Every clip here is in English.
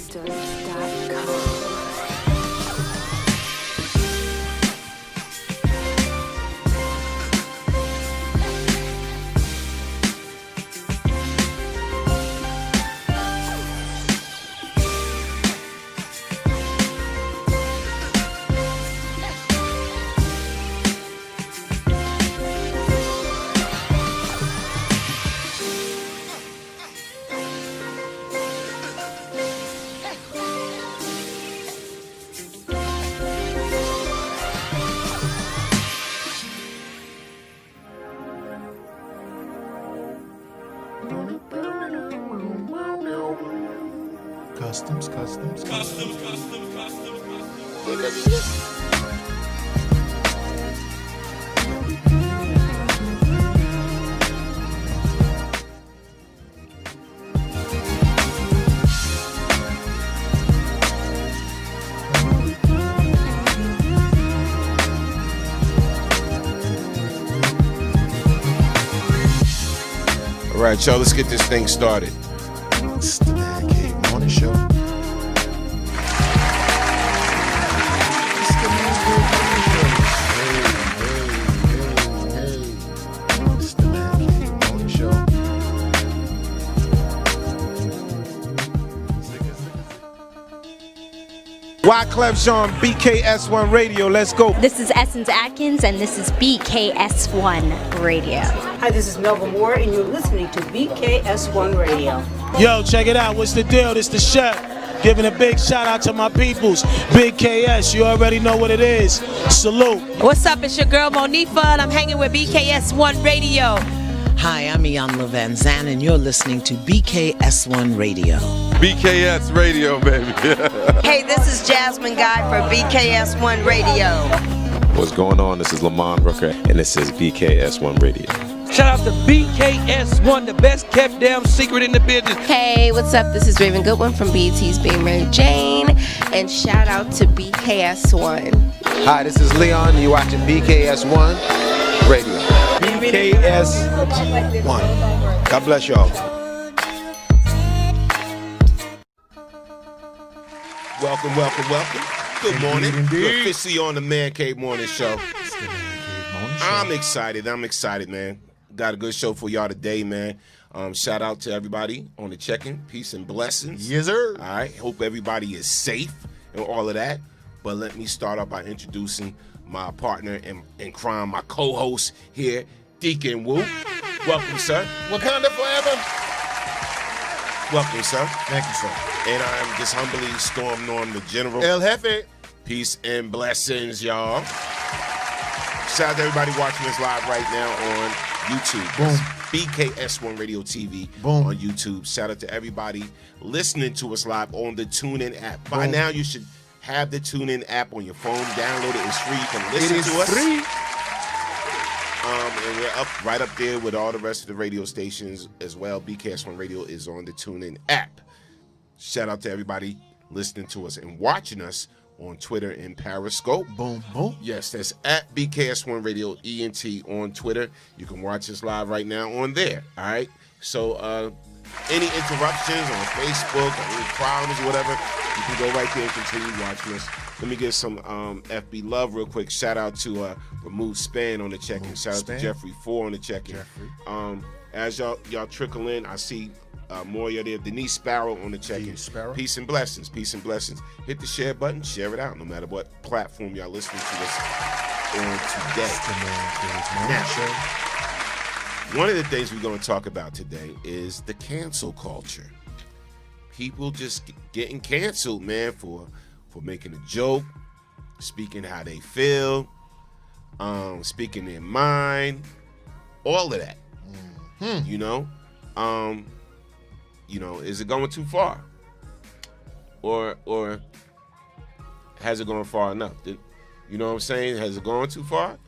Gangsters.com. Customs. All right, y'all, let's get this thing started. It's the Man Cave Morning Show. It's the Man Cave Morning Show. Hey. It's the Man Cave Morning Show. Wyclef Jean, BKS1 Radio, let's go. This is Essence Atkins, and this is BKS1 Radio. Hi, this is Melba Moore, and you're listening to BKS1 Radio. Yo, check it out. What's the deal? This the chef. Giving a big shout out to my peoples. Big KS, you already know what it is. Salute. What's up? It's your girl Monifa, and I'm hanging with BKS1 Radio. Hi, I'm Iyanla Van Zandt, and you're listening to BKS1 Radio. BKS Radio, baby. Hey, this is Jasmine Guy for BKS1 Radio. What's going on? This is Lamont Rooker, and this is BKS1 Radio. Shout out to BKS1, the best kept damn secret in the business. Hey, what's up? This is Raven Goodwin from BET's Being Mary Jane, and shout out to BKS1. Hi, this is Leon. You're watching BKS1 Radio. BKS1. God bless y'all. Welcome. Good morning. We're officially on the Man Cave Morning Show. It's the Man Cave Morning Show. I'm excited, man. Got a good show for y'all today, man. Shout out to everybody on the check-in. Peace and blessings. Yes, sir. All right. Hope everybody is safe and all of that. But let me start off by introducing my partner in crime, my co-host here, Deacon Wu. Welcome, sir. Wakanda forever. Welcome, sir. Thank you, sir. And I'm just humbly Storm Norm, the General. El Jefe. Peace and blessings, y'all. Shout out to everybody watching us live right now on YouTube. Boom. BKS1 Radio TV Boom. on YouTube. Shout out to everybody listening to us live on the TuneIn app. By Boom. now, you should have the TuneIn app on your phone. Download it. It's free. You can It listen is to us. free. And we're right up there with all the rest of the radio stations as well. BKS1 Radio is on the TuneIn app. Shout out to everybody listening to us and watching us on Twitter and Periscope. Boom, boom. Yes, that's at BKS1 Radio ENT on Twitter. You can watch us live right now on there. All right. So any interruptions on Facebook or any problems or whatever, you can go right there and continue watching us. Let me give some FB love real quick. Shout out to Remove Span on the check-in. Shout out to Jeffrey 4 on the check-in. As y'all trickle in, I see more of you there. Denise Sparrow on the check-in. Peace and blessings. Hit the share button. Share it out no matter what platform y'all listening to us on today. Now, one of the things we're going to talk about today is the cancel culture. People just getting canceled, man, for making a joke, speaking how they feel, speaking their mind, all of that. You know, is it going too far, or has it gone far enough? You know what I'm saying? Has it gone too far,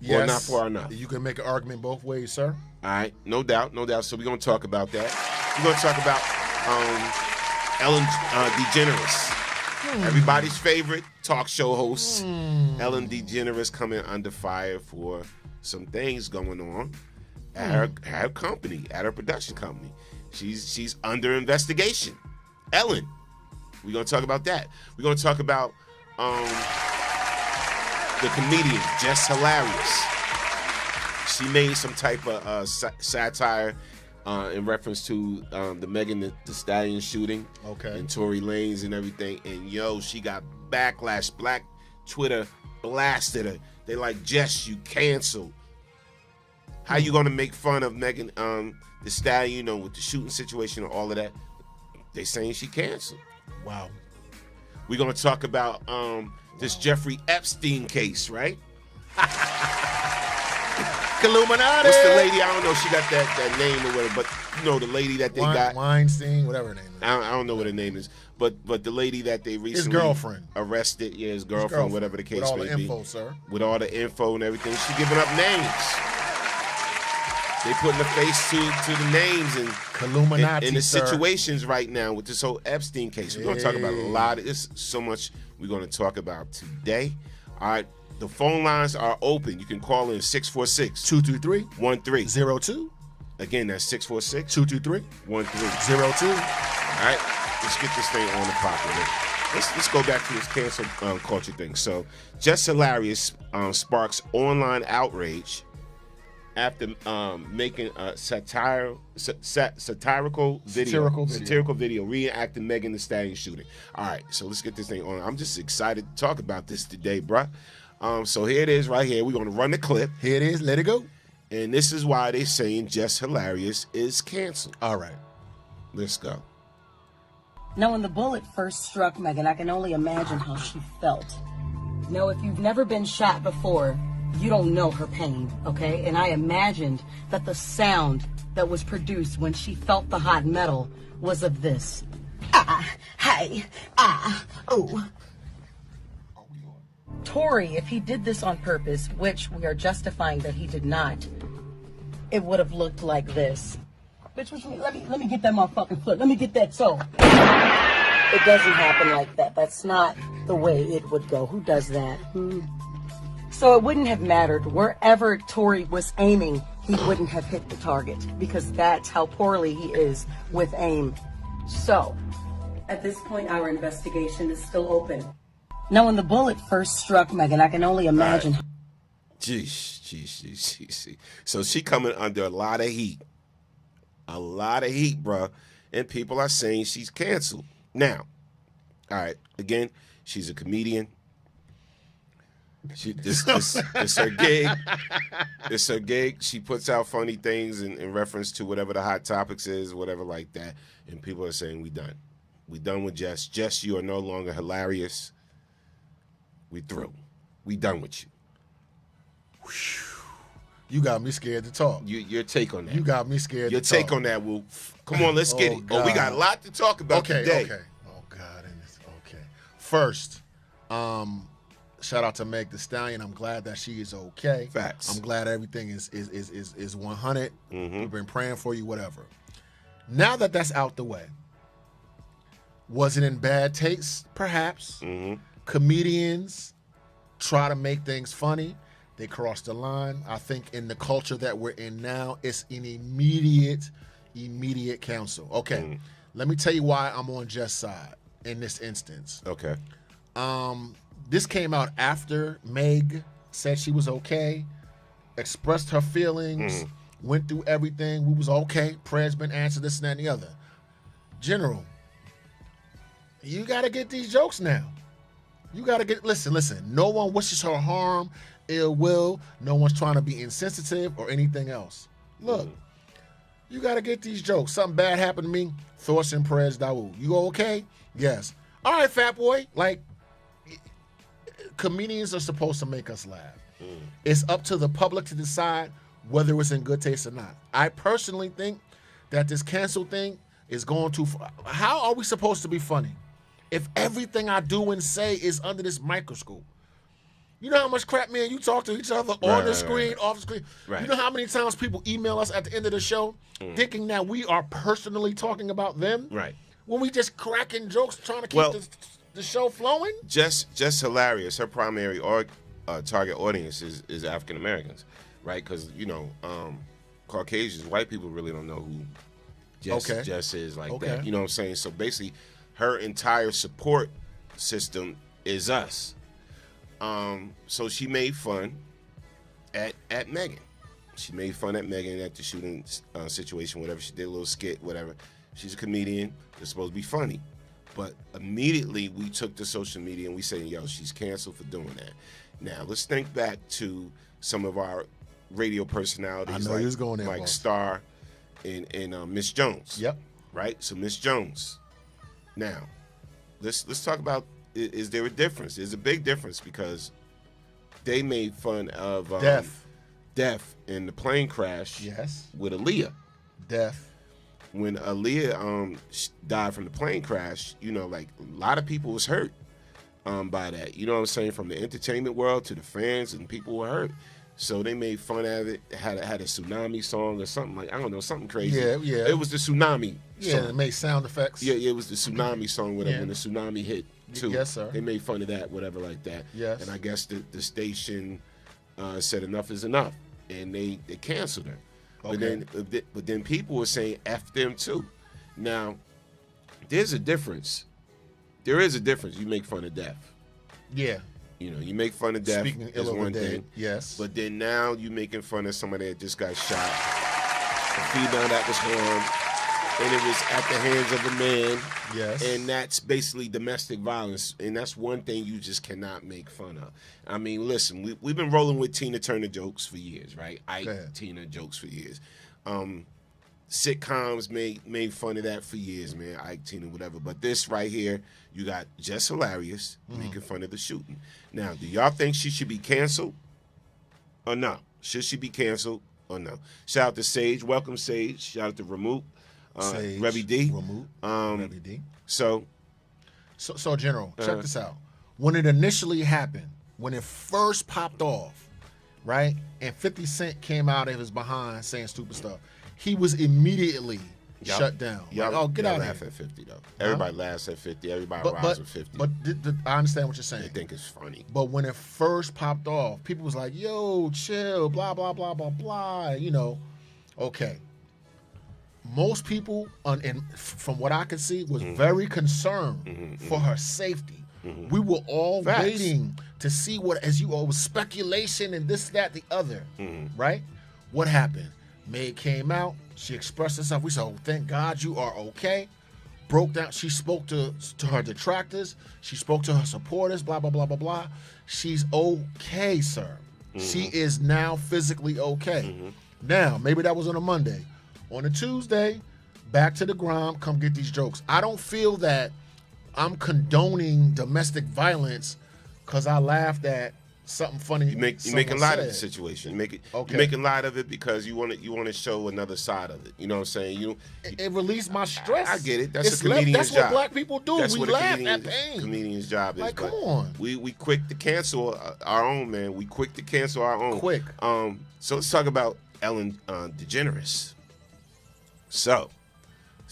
Yes. or not far enough? You can make an argument both ways, sir. All right, no doubt. So we're gonna talk about that. We're gonna talk about Ellen DeGeneres. Everybody's favorite talk show host, Ellen DeGeneres, coming under fire for some things going on at her company, at her production company. She's under investigation. Ellen, We're going to talk about that. We're going to talk about the comedian, Jess Hilarious. She made some type of satire in reference to the Megan Thee Stallion shooting. Okay. And Tory Lanez and everything. And, she got backlash. Black Twitter blasted her. They like, Jess, you canceled. How you going to make fun of Megan Thee Stallion, with the shooting situation and all of that? They saying she canceled. Wow. We're going to talk about this Jeffrey Epstein case, right? Illuminati. What's the lady? I don't know. She got that name or whatever, but the lady that they got. Weinstein, whatever her name is. I don't know what her name is, but the lady that they recently his girlfriend arrested, his girlfriend, whatever the case may be. With all the info, sir. With all the info and everything, she giving up names. They putting the face to the names and Illuminati, in the sir. situations right now with this whole Epstein case. We're going to talk about a lot. There's so much we're going to talk about today. All right. The phone lines are open. You can call in 646-233-1302. Again, that's 646-223-1302. All right, let's get this thing on the pocket. Let's go back to this cancel culture thing. So, Jess Hilarious sparks online outrage after making a satirical video reenacting Megan Thee Stallion shooting. All right, so let's get this thing on. I'm just excited to talk about this today, bruh. So here it is right here. We're going to run the clip. Here it is. Let it go. And this is why they're saying Jess Hilarious is canceled. All right. Let's go. Now, when the bullet first struck Megan, I can only imagine how she felt. Now, if you've never been shot before, you don't know her pain, okay? And I imagined that the sound that was produced when she felt the hot metal was of this. Ooh. Tory, if he did this on purpose, which we are justifying that he did not, it would have looked like this. Bitch, let me get that motherfucking foot. Let me get that toe. It doesn't happen like that. That's not the way it would go. Who does that? So it wouldn't have mattered. Wherever Tory was aiming, he wouldn't have hit the target because that's how poorly he is with aim. So, at this point, our investigation is still open. Now, when the bullet first struck Megan, I can only imagine. Right. Jeez. So she coming under a lot of heat. A lot of heat, bruh. And people are saying she's canceled. Now, all right, again, she's a comedian. This her gig. It's her gig. She puts out funny things in reference to whatever the hot topics is, whatever like that. And people are saying, we done. We done with Jess. Jess, you are no longer hilarious. We through. We done with you. You got me scared to talk. Your take on that. You got me scared Your to talk. take on that, Will. Come on, let's get it. God. We got a lot to talk about today. Okay. Oh, God. Okay. First, shout out to Meg Thee Stallion. I'm glad that she is okay. Facts. I'm glad everything is 100. Mm-hmm. We've been praying for you, whatever. Now that that's out the way, was it in bad taste? Perhaps. Mm-hmm. Comedians try to make things funny. They cross the line. I think in the culture that we're in now, it's an immediate counsel. Okay, Let me tell you why I'm on Jess' side in this instance. Okay. This came out after Meg said she was okay, expressed her feelings, went through everything. We was okay. Prayer's been answered, this and that and the other. General, you got to get these jokes now. You got to get, listen. No one wishes her harm, ill will. No one's trying to be insensitive or anything else. Look, you got to get these jokes. Something bad happened to me. Thoughts and prayers, Dawood. You okay? Yes. All right, fat boy. Like, comedians are supposed to make us laugh. It's up to the public to decide whether it's in good taste or not. I personally think that this cancel thing is going too far. How are we supposed to be funny if everything I do and say is under this microscope? You know how much crap, man, you talk to each other on the screen, off the screen. Right. You know how many times people email us at the end of the show thinking that we are personally talking about them? Right. When we just cracking jokes trying to keep the show flowing? Jess Hilarious, her primary target audience is African Americans, right? Because, Caucasians, white people really don't know who Jess is like that. You know what I'm saying? So basically, her entire support system is us. So she made fun at Megan. She made fun at Megan at the shooting situation, whatever. She did a little skit, whatever. She's a comedian. It's supposed to be funny. But immediately we took to social media and we said, yo, she's canceled for doing that. Now, let's think back to some of our radio personalities. I know he was going there, like boss. Star and Miss Jones. Yep. Right? So Miss Jones. Now, let's talk about, is there a difference? There's a big difference because they made fun of Death in the plane crash. Yes. With Aaliyah. Death. When Aaliyah died from the plane crash, you know, like a lot of people was hurt by that. You know what I'm saying? From the entertainment world to the fans, and people were hurt. So they made fun of it. Had a tsunami song or something, like, I don't know, something crazy. Yeah. It was the tsunami Yeah, song. it made sound effects. Yeah, it was the tsunami song, whatever, Yeah. when the tsunami hit too. Yes, sir. They made fun of that, whatever, like that. Yes. And I guess the station said enough is enough, and they canceled her. Okay. But then people were saying F them too. Now, there's a difference. There is a difference. You make fun of death. Yeah. You know, you make fun of death Speaking is ill of one the dead, thing. yes. But then now you making fun of somebody that just got shot, a female that was harmed, and it was at the hands of a man. Yes. And that's basically domestic violence, and that's one thing you just cannot make fun of. I mean, listen, we've been rolling with Tina Turner jokes for years, right? Tina jokes for years. Sitcoms made fun of that for years, man. Ike, Tina, whatever. But this right here, you got Jess Hilarious making fun of the shooting. Now, do y'all think she should be canceled or no? Should she be canceled or no? Shout out to Sage. Welcome, Sage. Shout out to Ramut. Sage, Revy D. Ramut, Revy D. So, General, check this out. When it initially happened, when it first popped off, right, and 50 Cent came out of his behind saying stupid stuff, he was immediately shut down. Like, oh, get out of laugh here. at 50, though. Everybody laughs at 50. Everybody But rides with 50. But I understand what you're saying. They think it's funny. But when it first popped off, people was like, yo, chill, blah, blah, blah, blah, blah, you know. Okay. Most people, and from what I could see, was very concerned for her safety. We were all waiting to see what, as you all was speculation and this, that, the other, right? What happened? Meg came out. She expressed herself. We said, oh, thank God you are okay. Broke down. She spoke to her detractors. She spoke to her supporters, blah, blah, blah, blah, blah. She's okay, sir. She is now physically okay. Now, maybe that was on a Monday. On a Tuesday, back to the grind, come get these jokes. I don't feel that I'm condoning domestic violence because I laughed at something funny. You making light of the situation. You're making light of it because you want to show another side of it. You know what I'm saying? It released my stress. I get it. That's a comedian's job. That's what black people do. That's We what laugh at pain. Comedian's job is. Like, come on. We quick to cancel our own, man. We quick to cancel our own. Quick. So let's talk about Ellen DeGeneres. So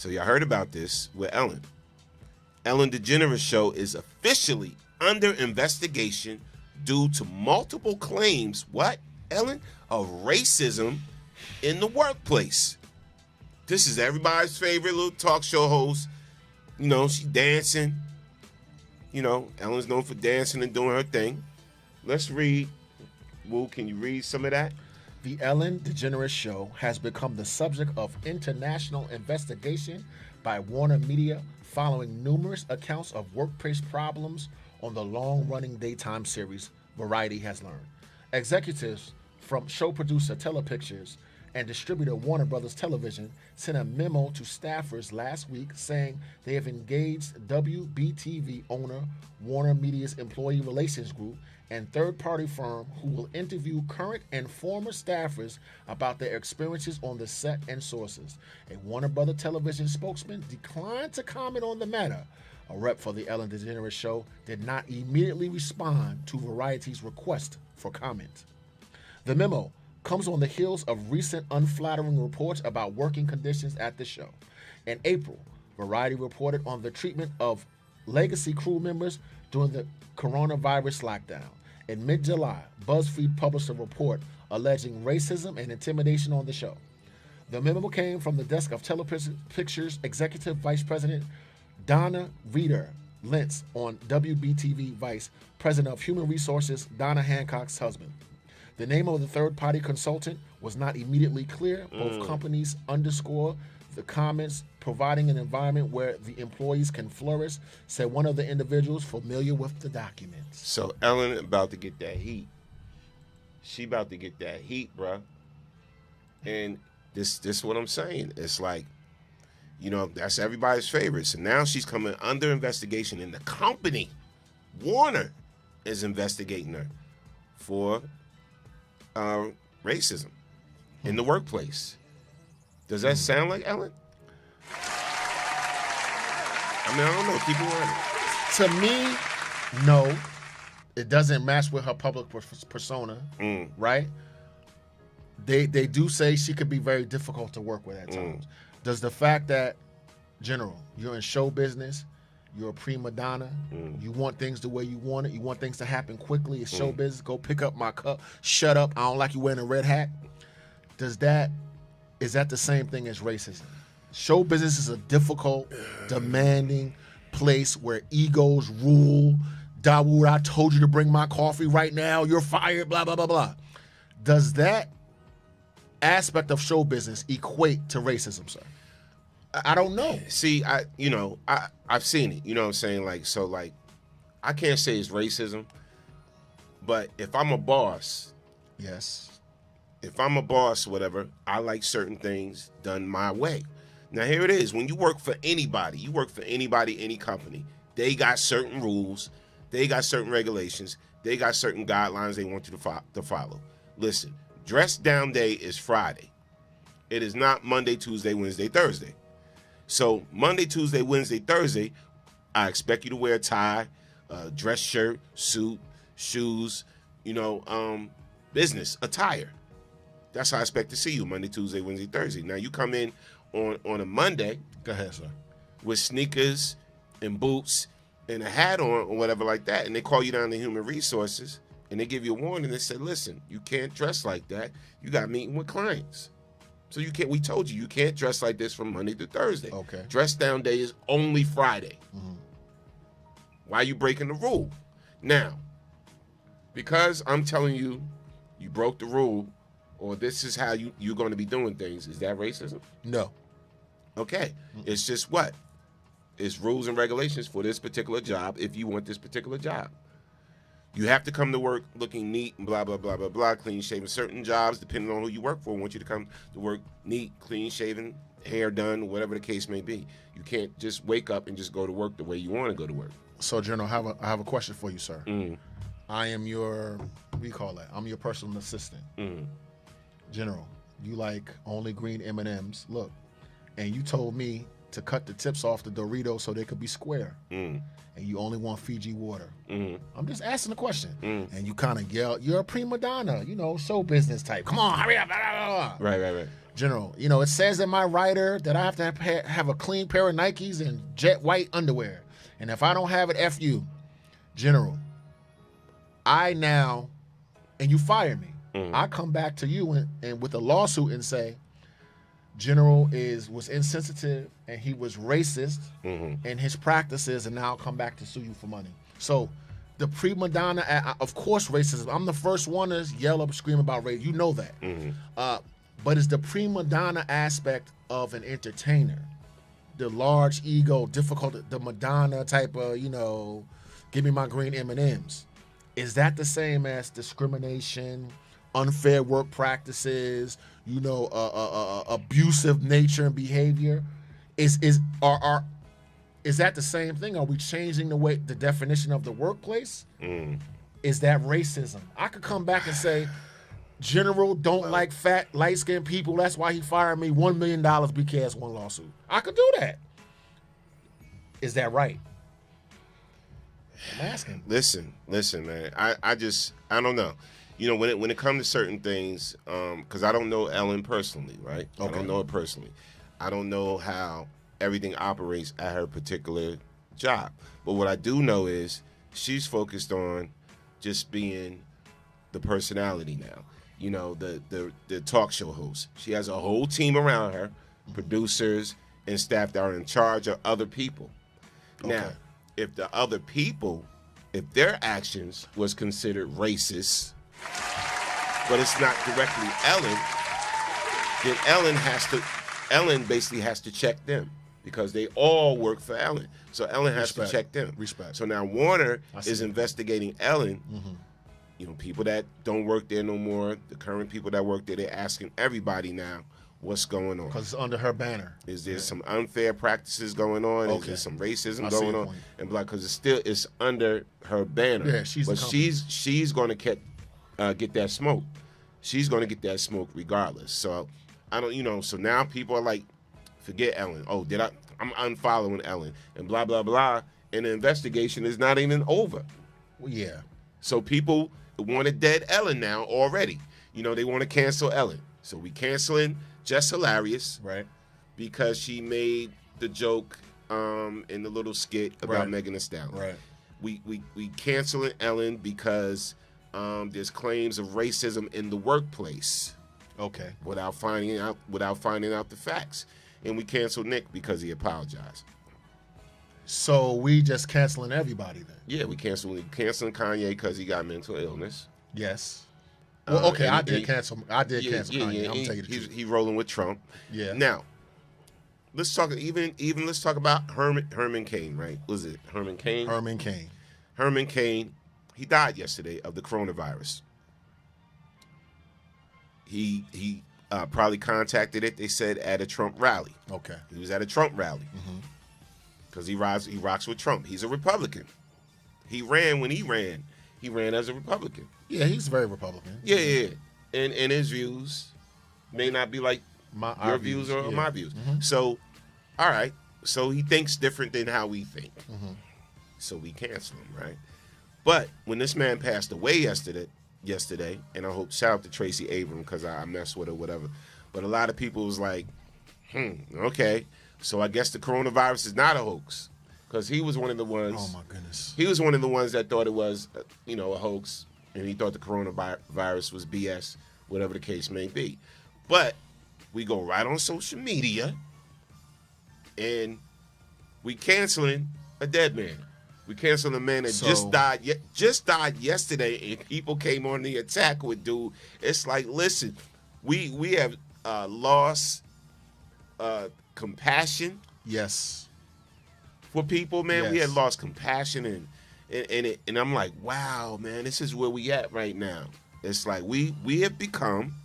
y'all heard about this with Ellen. Ellen DeGeneres show is officially under investigation due to multiple claims, what, Ellen? Of racism in the workplace. This is everybody's favorite little talk show host. You know, she dancing. You know, Ellen's known for dancing and doing her thing. Let's read. Woo, can you read some of that? The Ellen DeGeneres Show has become the subject of international investigation by Warner Media following numerous accounts of workplace problems on the long-running daytime series Variety has learned. Executives from show producer Telepictures and distributor Warner Brothers Television sent a memo to staffers last week saying they have engaged WBTV owner Warner Media's Employee Relations Group and third-party firm who will interview current and former staffers about their experiences on the set and sources. A Warner Brothers Television spokesman declined to comment on the matter. A rep for the Ellen DeGeneres Show did not immediately respond to Variety's request for comment. The memo comes on the heels of recent unflattering reports about working conditions at the show. In April, Variety reported on the treatment of legacy crew members during the coronavirus lockdown. In mid-July, BuzzFeed published a report alleging racism and intimidation on the show. The memo came from the desk of Telepictures Executive Vice President Donna Reeder Lentz on WBTV Vice, president of Human Resources, Donna Hancock's husband. The name of the third-party consultant was not immediately clear. Both companies underscore the comments providing an environment where the employees can flourish, said one of the individuals familiar with the documents. So Ellen about to get that heat. She about to get that heat, bruh. And this is what I'm saying. It's like, you know, that's everybody's favorite. So now she's coming under investigation, and the company, Warner, is investigating her for racism in the workplace. Does that sound like Ellen? I mean, I don't know. Keep it running. To me, no. It doesn't match with her public persona, right? They do say she could be very difficult to work with at times. Does the fact that, General, you're in show business, you're a prima donna, you want things the way you want it, you want things to happen quickly, it's show business, go pick up my cup, shut up, I don't like you wearing a red hat. Is that the same thing as racism? Show business is a difficult, demanding place where egos rule. Dawood, I told you to bring my coffee right now, you're fired, blah, blah, blah, blah. Does that aspect of show business equate to racism, sir? I don't know. See, I've seen it. You know what I'm saying? Like, I can't say it's racism, but if I'm a boss, yes. If I'm a boss, whatever, I like certain things done my way. Now here it is. When you work for anybody, any company, they got certain rules, they got certain regulations, they got certain guidelines they want you to follow. Listen, dress down day is Friday. It is not Monday, Tuesday, Wednesday, Thursday. So Monday, Tuesday, Wednesday, Thursday, I expect you to wear a tie, dress shirt, suit, shoes, business attire. That's how I expect to see you Monday, Tuesday, Wednesday, Thursday. Now you come in on a Monday. Go ahead, sir. With sneakers and boots and a hat on or whatever like that, and they call you down to Human Resources and they give you a warning. They say, listen, you can't dress like that. You got a meeting with clients. So you can't. We told you can't dress like this from Monday to Thursday. Okay. Dress down day is only Friday. Why are you breaking the rule? Now, because I'm telling you, you broke the rule, or this is how you're going to be doing things. Is that racism? No. Okay. It's just what? It's rules and regulations for this particular job if you want this particular job. You have to come to work looking neat and blah, blah, blah, blah, blah, clean shaven. Certain jobs, depending on who you work for, want you to come to work neat, clean shaven, hair done, whatever the case may be. You can't just wake up and just go to work the way you want to go to work. So, General, I have a question for you, sir. I am your, what do you call that? I'm your personal assistant. General, you like only green M&Ms. Look, and you told me to cut the tips off the Doritos so they could be square. And you only want Fiji water. I'm just asking a question. And you kind of yell, you're a prima donna, show business type. Come on, hurry up. Blah, blah, blah. Right. General, it says in my rider that I have to have a clean pair of Nikes and jet white underwear. And if I don't have it, F you. General, and you fire me. I come back to you and with a lawsuit and say, General was insensitive and he was racist in his practices, and now I'll come back to sue you for money. So the prima donna, of course, racism. I'm the first one to yell up, scream about race. You know that. But it's the prima donna aspect of an entertainer. The large ego, difficult, the Madonna type of, give me my green M&Ms. Is that the same as discrimination, unfair work practices, abusive nature and behavior? Is that the same thing? Are we changing the definition of the workplace? Is that racism? I could come back and say, General don't like fat, light-skinned people. That's why he fired me. $1 million BKS1 lawsuit. I could do that. Is that right? I'm asking. Listen, man. I don't know. When it comes to certain things, because I don't know Ellen personally, right? Okay. I don't know her personally. I don't know how everything operates at her particular job. But what I do know is she's focused on just being the personality now. The talk show host. She has a whole team around her, producers and staff that are in charge of other people. Now, if the other people, if their actions was considered racist, but it's not directly Ellen, then Ellen basically has to check them because they all work for Ellen. So Ellen has to check them. Respect. So now Warner is investigating Ellen. You know, people that don't work there no more, the current people that work there, they're asking everybody now what's going on. Because it's under her banner. Is there some unfair practices going on? Is there some racism going on? And because it's under her banner. Yeah, she's the company. she's going to get that smoke. She's going to get that smoke regardless. So I don't, so now people are like, forget Ellen. Oh, I'm unfollowing Ellen and blah, blah, blah. And the investigation is not even over. Well, yeah. So people want a dead Ellen now already. They want to cancel Ellen. So we canceling Just Hilarious. Right. Because she made the joke in the little skit about Megan Thee Stallion. Right. We canceling Ellen because there's claims of racism in the workplace. Okay. Without finding out the facts. And we canceled Nick because he apologized. So we just canceling everybody then? Yeah, we canceling Kanye because he got mental illness. Yes. Well, okay, I did cancel Kanye. I'm gonna tell you the truth. He's rolling with Trump. Yeah. Now, let's talk let's talk about Herman Cain, right? Was it Herman Cain? Herman Cain. Herman Cain. He died yesterday of the coronavirus. He probably contacted it. They said at a Trump rally. Okay. He was at a Trump rally because he rocks with Trump. He's a Republican. He ran when he ran. He ran as a Republican. Yeah, he's very Republican. Yeah. And his views may not be like your views or my views. So, all right. So he thinks different than how we think. So we cancel him, right? But when this man passed away yesterday, and I hope shout out to Tracy Abram because I messed with her, whatever. But a lot of people was like, okay. So I guess the coronavirus is not a hoax. Because he was one of the ones. Oh my goodness. He was one of the ones that thought it was, a hoax, and he thought the coronavirus was BS, whatever the case may be. But we go right on social media, and we canceling a dead man. We canceling a man that just died yesterday, and people came on the attack with dude. It's like, listen, we have lost compassion. Yes. For people, man, we had lost compassion and I'm like, wow, man, this is where we at right now. It's like we have become,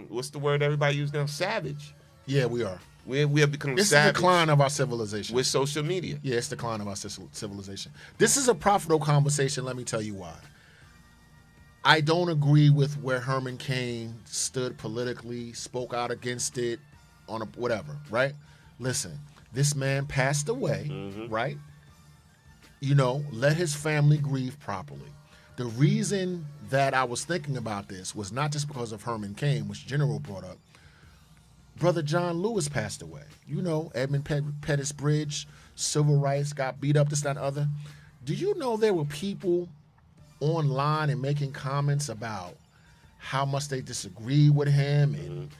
what's the word everybody use now? Savage. Yeah, we are. We have become savage. It's the decline of our civilization. With social media. Yeah, it's the decline of our civilization. This is a profitable conversation, let me tell you why. I don't agree with where Herman Cain stood politically, spoke out against it on whatever, right? Listen. This man passed away, right? Let his family grieve properly. The reason that I was thinking about this was not just because of Herman Cain, which General brought up. Brother John Lewis passed away. Edmund Pettus Bridge, civil rights, got beat up, this, that, and other. Do you know there were people online and making comments about how much they disagree with him and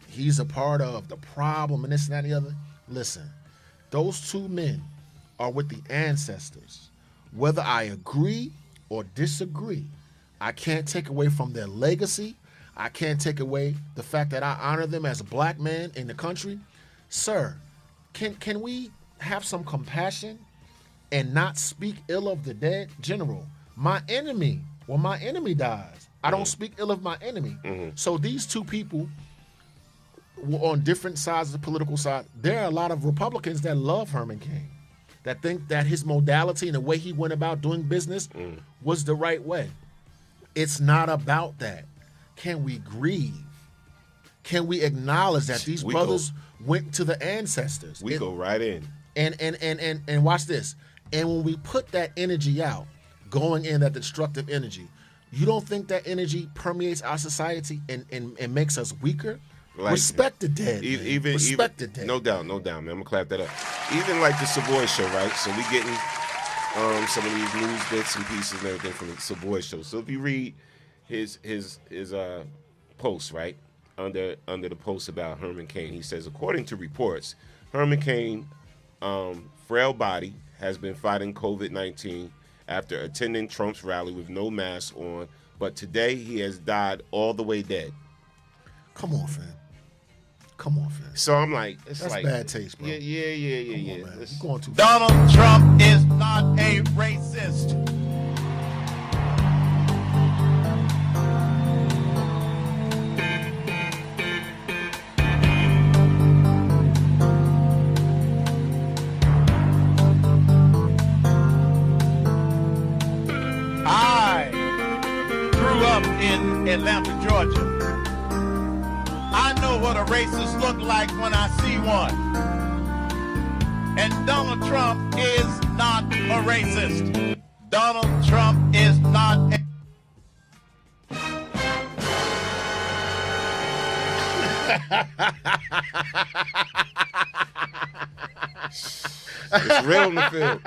he's a part of the problem and this and that and the other? Listen, those two men are with the ancestors. Whether I agree or disagree, I can't take away from their legacy. I can't take away the fact that I honor them as a black man in the country. Sir, can we have some compassion and not speak ill of the dead? General, my enemy, when my enemy dies, I don't speak ill of my enemy. So these two people were on different sides of the political side. There are a lot of Republicans that love Herman Cain, that think that his modality and the way he went about doing business was the right way. It's not about that. Can we grieve? Can we acknowledge that these brothers went to the ancestors? We go right in. And watch this. And when we put that energy out, going in, that destructive energy, you don't think that energy permeates our society and makes us weaker? Like, respect the dead. Respect the dead. No doubt, man. I'm gonna clap that up. Even like the Savoy Show, right? So we getting some of these news bits and pieces and everything from the Savoy Show. So if you read his post, right, under the post about Herman Cain, he says, according to reports, Herman Cain frail body has been fighting COVID-19 after attending Trump's rally with no mask on, but today he has died all the way dead. Come on, fam. Come on, fam. So I'm like, it's That's like bad taste, bro. Yeah. Come on, man. You're going too far. Donald Trump is not a racist. I grew up in Atlanta, Georgia. I know what a racist look like when I see one. And Donald Trump is not a racist. Donald Trump is not a... It's real in the field.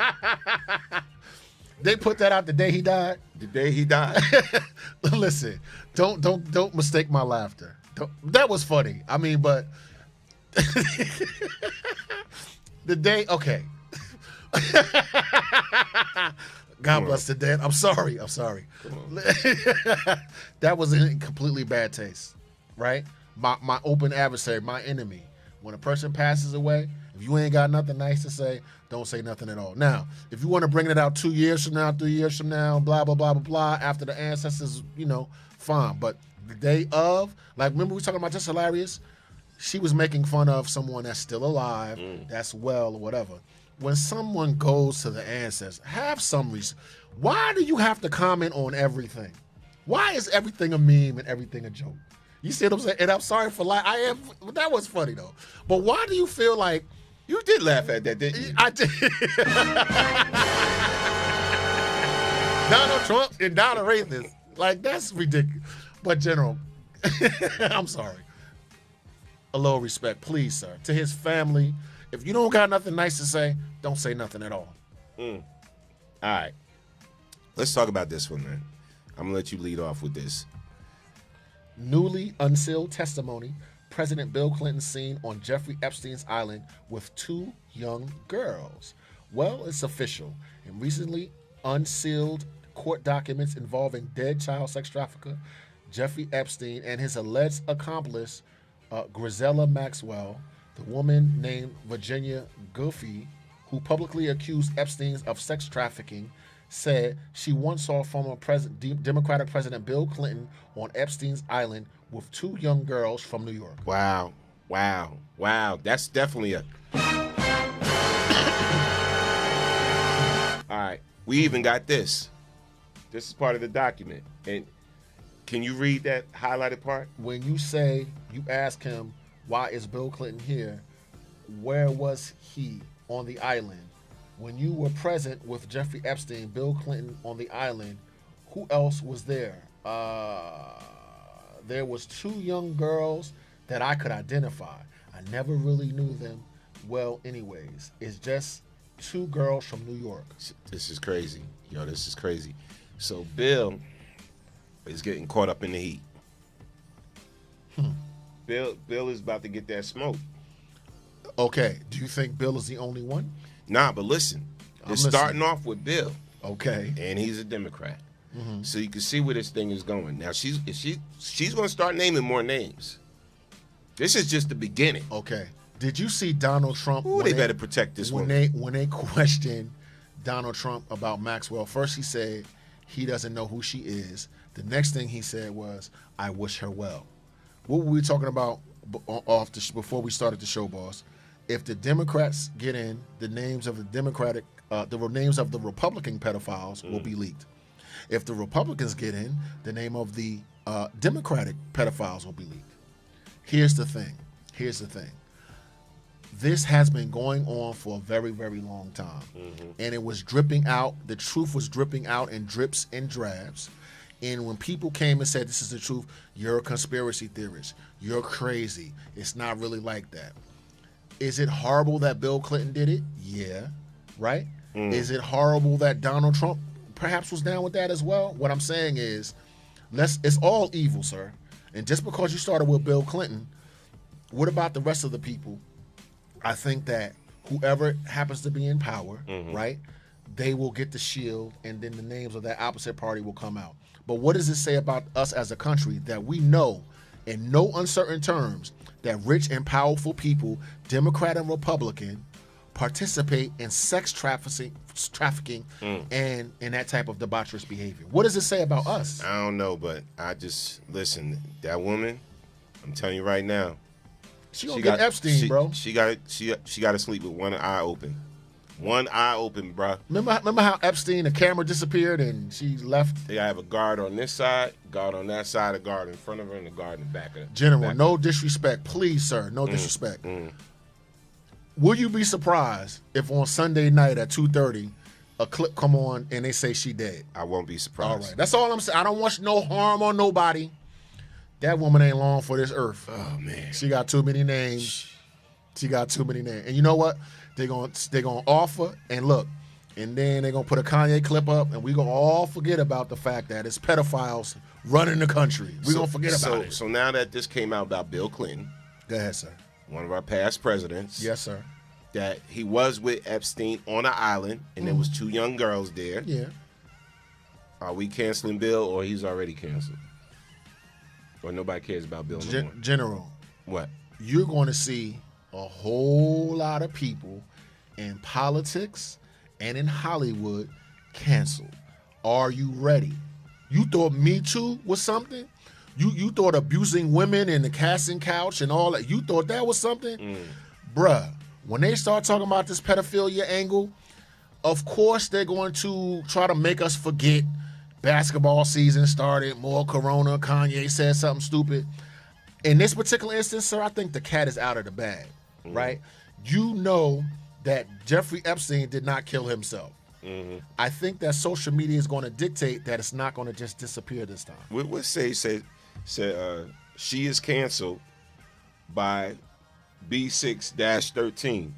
They put that out the day he died. The day he died. Listen, don't mistake my laughter. That was funny. I mean, but the day. Okay. God bless the dead. I'm sorry. That was in completely bad taste, right? My open adversary, my enemy. When a person passes away, if you ain't got nothing nice to say, don't say nothing at all. Now, if you want to bring it out 2 years from now, 3 years from now, blah, blah, blah, blah, blah, after the ancestors, fine. But the day of, like, remember we were talking about Just Hilarious? She was making fun of someone that's still alive, that's well, or whatever. When someone goes to the ancestors, have some reason. Why do you have to comment on everything? Why is everything a meme and everything a joke? You see what I'm saying? And I'm sorry for that was funny though. But why do you feel like you did laugh at that, didn't you? I did. Donald Trump and Donald racist. Like, that's ridiculous. But General, I'm sorry. A little respect, please, sir. To his family. If you don't got nothing nice to say, don't say nothing at all. All right. Let's talk about this one, man. I'm going to let you lead off with this. Newly unsealed testimony. President Bill Clinton seen on Jeffrey Epstein's island with 2 young girls. Well, it's official. In recently unsealed court documents involving dead child sex trafficker Jeffrey Epstein and his alleged accomplice, Grisella Maxwell, the woman named Virginia Giuffre, who publicly accused Epstein of sex trafficking, said she once saw former Democratic President Bill Clinton on Epstein's island with 2 young girls from New York. Wow. That's definitely a... All right. We even got this. This is part of the document. And can you read that highlighted part? When you say, you ask him, why is Bill Clinton here? Where was he on the island? When you were present with Jeffrey Epstein, Bill Clinton on the island, who else was there? There was 2 young girls that I could identify. I never really knew them well anyways. It's just 2 girls from New York. This is crazy. This is crazy. So Bill is getting caught up in the heat. Bill is about to get that smoke. Okay. Do you think Bill is the only one? Nah, but listen. It's starting off with Bill. Okay. And he's a Democrat. So you can see where this thing is going. Now she's going to start naming more names. This is just the beginning. Okay. Did you see Donald Trump? Ooh, they better protect this when woman. When they questioned Donald Trump about Maxwell, first he said he doesn't know who she is. The next thing he said was, "I wish her well." What were we talking about before we started the show, boss? If the Democrats get in, the names of the names of the Republican pedophiles will be leaked. If the Republicans get in, the name of the Democratic pedophiles will be leaked. Here's the thing. This has been going on for a very, very long time. And it was dripping out. The truth was dripping out in drips and drabs. And when people came and said, this is the truth, you're a conspiracy theorist. You're crazy. It's not really like that. Is it horrible that Bill Clinton did it? Yeah. Right? Is it horrible that Donald Trump perhaps was down with that as well? What I'm saying is, it's all evil, sir. And just because you started with Bill Clinton, what about the rest of the people? I think that whoever happens to be in power, right? They will get the shield, and then the names of that opposite party will come out. But what does it say about us as a country that we know in no uncertain terms that rich and powerful people, Democrat and Republican, participate in sex trafficking and in that type of debaucherous behavior? What does it say about us? I don't know, but listen, that woman, I'm telling you right now, she gonna get Epstein, bro. She got to sleep with one eye open. One eye open, bro. Remember how Epstein, the camera disappeared and she left? They have a guard on this side, guard on that side, a guard in front of her, and a guard in the back of her. General, no disrespect. Please, sir, no disrespect. Will you be surprised if on Sunday night at 2:30 a clip come on and they say she dead? I won't be surprised. All right. That's all I'm saying. I don't want no harm on nobody. That woman ain't long for this earth. Oh, man. She got too many names. She got too many names. And you know what? They're gonna offer, and look, and then they're gonna put a Kanye clip up, and we're gonna all forget about the fact that it's pedophiles running the country. We're gonna forget about it. So now that this came out about Bill Clinton, go ahead, sir. One of our past presidents. Yes, sir. That he was with Epstein on an island, and there was 2 young girls there. Yeah. Are we canceling Bill, or he's already canceled? Or nobody cares about Bill no more? General. What? You're going to see a whole lot of people in politics and in Hollywood canceled. Are you ready? You thought Me Too was something? You thought abusing women in the casting couch and all that, you thought that was something? Bruh, when they start talking about this pedophilia angle, of course they're going to try to make us forget basketball season started, more corona, Kanye said something stupid. In this particular instance, sir, I think the cat is out of the bag, right? You know that Jeffrey Epstein did not kill himself. I think that social media is going to dictate that it's not going to just disappear this time. What Sage said she is canceled by B6-13.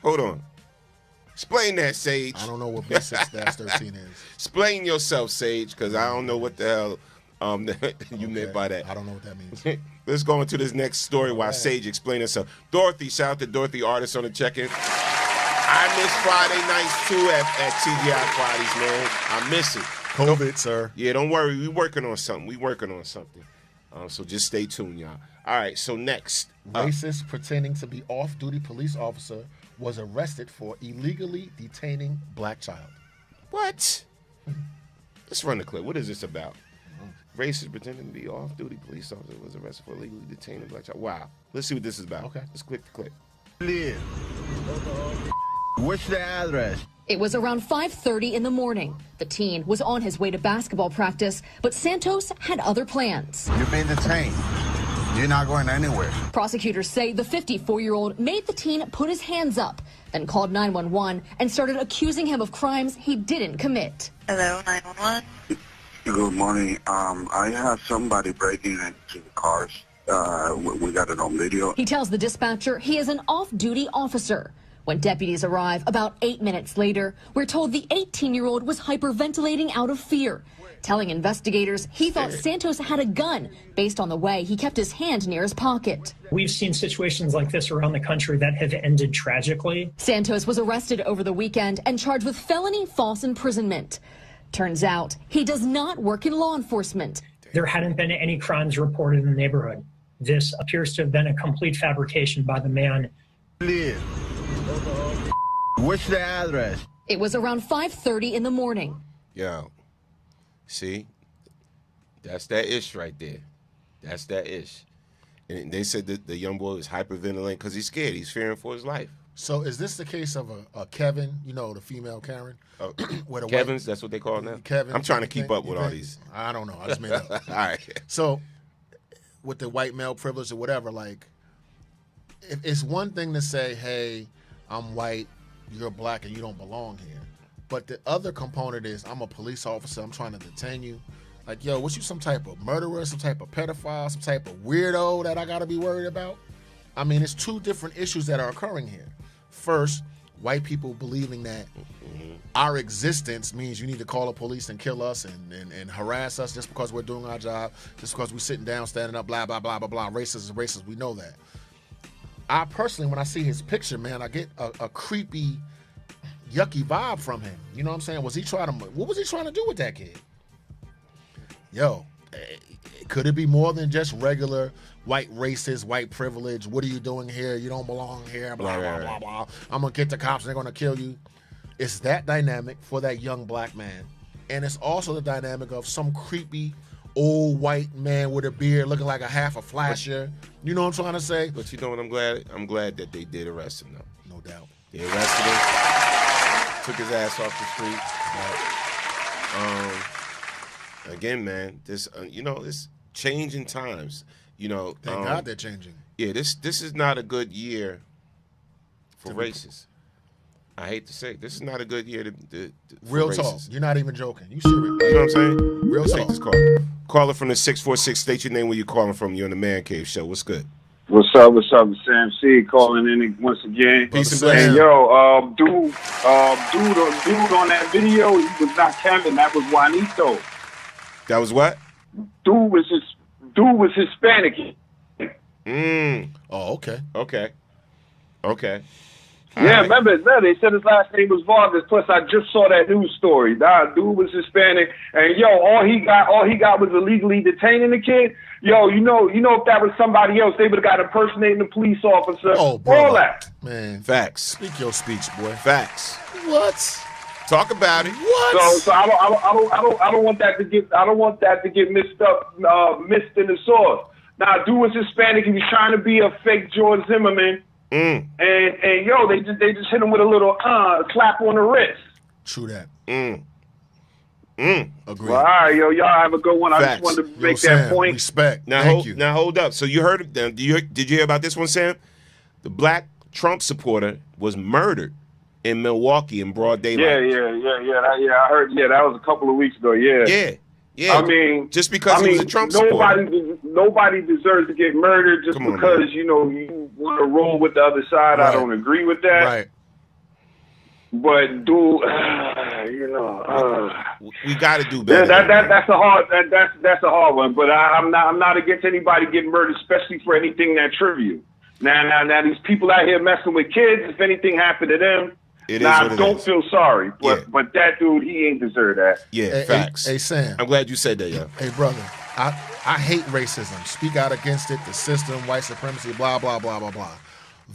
Hold on. Explain that, Sage. I don't know what B6-13 is. Explain yourself, Sage, because I don't know what the hell you meant by that. I don't know what that means. Let's go into this next story while Sage explains herself. Dorothy, shout out to Dorothy Artist on the check-in. I miss Friday nights too at TGI Fridays, man. I miss it. COVID, sir. Yeah, don't worry. We working on something. So just stay tuned, y'all. All right, so next. Racist pretending to be off-duty police officer was arrested for illegally detaining black child. What? Let's run the clip. What is this about? Racist pretending to be off-duty police officer was arrested for illegally detaining black child. Wow. Let's see what this is about. Okay. Let's click the clip. What's the address? It was around 5:30 in the morning. The teen was on his way to basketball practice, but Santos had other plans. You're being detained. You're not going anywhere. Prosecutors say the 54-year-old made the teen put his hands up, then called 911 and started accusing him of crimes he didn't commit. Hello, 911. Good morning. I have somebody breaking into the cars. We got it on video. He tells the dispatcher he is an off-duty officer. When deputies arrive about 8 minutes later, we're told the 18-year-old was hyperventilating out of fear, telling investigators he thought Santos had a gun based on the way he kept his hand near his pocket. We've seen situations like this around the country that have ended tragically. Santos was arrested over the weekend and charged with felony false imprisonment. Turns out he does not work in law enforcement. There hadn't been any crimes reported in the neighborhood. This appears to have been a complete fabrication by the man. What's the address? It was around 5:30 in the morning. Yo, see, that's that ish right there. That's that ish. And they said that the young boy was hyperventilating because he's scared. He's fearing for his life. So is this the case of a Kevin, you know, the female Karen? Where the Kevin's, that's what they call now? Kevin. I'm trying to keep up with all these. I don't know. I just made it up. All right. So with the white male privilege or whatever, like, if it's one thing to say, hey, I'm white, you're black, and you don't belong here. But the other component is, I'm a police officer, I'm trying to detain you. Like, yo, what, you some type of murderer, some type of pedophile, some type of weirdo that I got to be worried about? I mean, it's two different issues that are occurring here. First, white people believing that our existence means you need to call the police and kill us and harass us just because we're doing our job, just because we're sitting down, standing up, blah, blah, blah, blah, blah. Racist is racist. We know that. I personally, when I see his picture, man, I get a creepy, yucky vibe from him. You know what I'm saying? What was he trying to do with that kid? Yo, could it be more than just regular white racist, white privilege? What are you doing here? You don't belong here, blah, blah, blah, blah. I'm going to get the cops and they're going to kill you. It's that dynamic for that young black man. And it's also the dynamic of some creepy old white man with a beard looking like a half a flasher. You know what I'm trying to say? But you know what? I'm glad that they did arrest him, though. No doubt. They arrested him, took his ass off the street. Again, man, this it's changing times. Thank God they're changing. Yeah, this is not a good year for racists. I hate to say this is not a good year to Real talk. You're not even joking. You serious? You know what I'm saying? Real Let's talk. take this call. Caller from the 646. State your name, where you calling from. You're on the Man Cave Show. What's good? What's up? It's Sam C calling in once again. Peace and blessings. And yo, dude on that video, he was not Kevin. That was Juanito. That was what? Dude was Hispanic. Oh, okay. Okay. Yeah, remember, they said his last name was Vargas. Plus, I just saw that news story. That dude was Hispanic, and yo, all he got was illegally detaining the kid. Yo, you know, if that was somebody else, they would have got impersonating the police officer. Oh, bro. All that. Man, facts. Speak your speech, boy. Facts. What? Talk about it. What? So I don't want that to get mixed in the sauce. Now, dude was Hispanic. He was trying to be a fake George Zimmerman. And yo, they just hit him with a little slap on the wrist. True that. Agreed. Well, all right, yo, y'all have a good one. Facts. I just wanted to make that point. Respect. Now, Now hold up. So you heard? Did you hear about this one, Sam? The black Trump supporter was murdered in Milwaukee in broad daylight. Yeah. I heard. Yeah, that was a couple of weeks ago. Yeah. I mean, just because he was a Trump supporter. Nobody deserves to get murdered just because you want to roll with the other side. Right. I don't agree with that. Right. But dude, we got to do better. That's a hard one. But I'm not against anybody getting murdered, especially for anything that trivial. Now these people out here messing with kids. If anything happened to them. I don't feel sorry, but that dude, he ain't deserve that. Yeah, facts. Hey, Sam. I'm glad you said that, yo. Hey, brother, I hate racism. Speak out against it, the system, white supremacy, blah, blah, blah, blah, blah.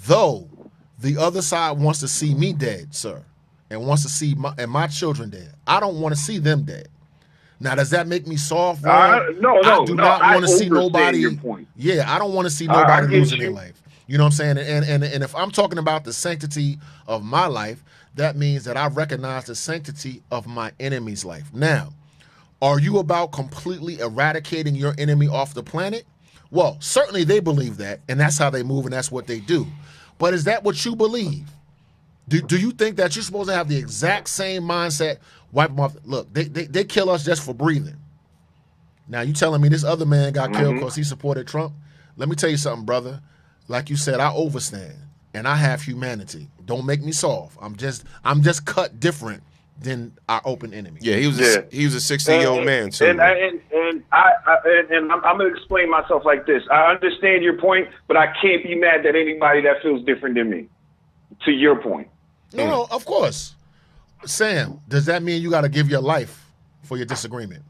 Though, the other side wants to see me dead, sir, and wants to see my children dead. I don't want to see them dead. Now, does that make me soft? No. I do not want to see nobody. Your point. Yeah, I don't want to see nobody losing their life. You know what I'm saying? And if I'm talking about the sanctity of my life, that means that I recognize the sanctity of my enemy's life. Now, are you about completely eradicating your enemy off the planet? Well, certainly they believe that, and that's how they move, and that's what they do. But is that what you believe? Do you think that you're supposed to have the exact same mindset? Wipe them off. Look, they kill us just for breathing. Now, you telling me this other man got killed because he supported Trump? Let me tell you something, brother. Like you said, I overstand, and I have humanity. Don't make me soft. I'm just cut different than our open enemy. Yeah, he was a 60-year-old man too. And I'm gonna explain myself like this. I understand your point, but I can't be mad at anybody that feels different than me. To your point. No, of course. Sam, does that mean you got to give your life for your disagreement?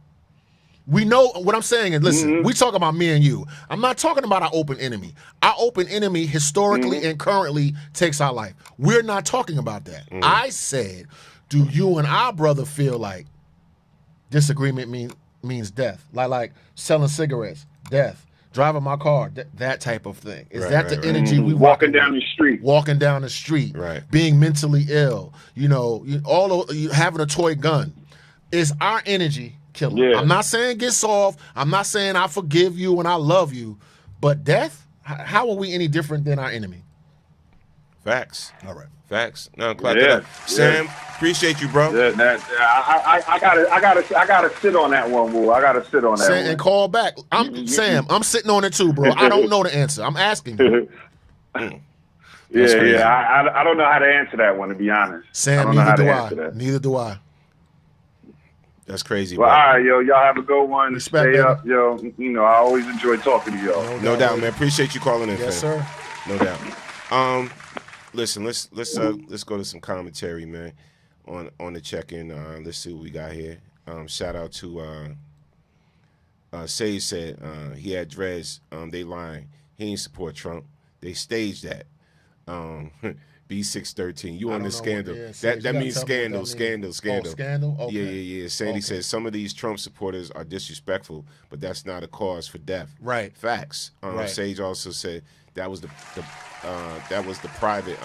We know what I'm saying, and listen, we talk about me and you. I'm not talking about our open enemy. Our open enemy historically and currently takes our life. We're not talking about that. I said, do you and our brother feel like disagreement means death? Like selling cigarettes, death. Driving my car, that type of thing. Is that the energy we walking down the street? Walking down the street, right? Being mentally ill, having a toy gun. Is our energy killing? Yeah. I'm not saying get soft. I'm not saying I forgive you and I love you, but death. How are we any different than our enemy? Facts. All right. Facts. No, clap it up. Sam, appreciate you, bro. Yeah, I gotta sit on that one, bro. I gotta sit on that one. And call back. Sam, I'm sitting on it too, bro. I don't know the answer. I'm asking you. I don't know how to answer that one, to be honest. Sam, neither do I. That's crazy. Well, all right, yo, y'all have a good one. Respect, Stay baby. up, yo. I always enjoy talking to y'all. No doubt, man. Appreciate you calling in. Yes, fam. sir. No doubt. Listen, let's go to some commentary, man, on the check-in. Let's see what we got here. Shout out to Sage said he had dreads. They lying. He ain't support Trump. They staged that. B613. You on the scandal? That means scandal. Scandal. Oh, scandal. Okay. Yeah. Sandy says some of these Trump supporters are disrespectful, but that's not a cause for death. Right. Facts. Right. Sage also said that was the private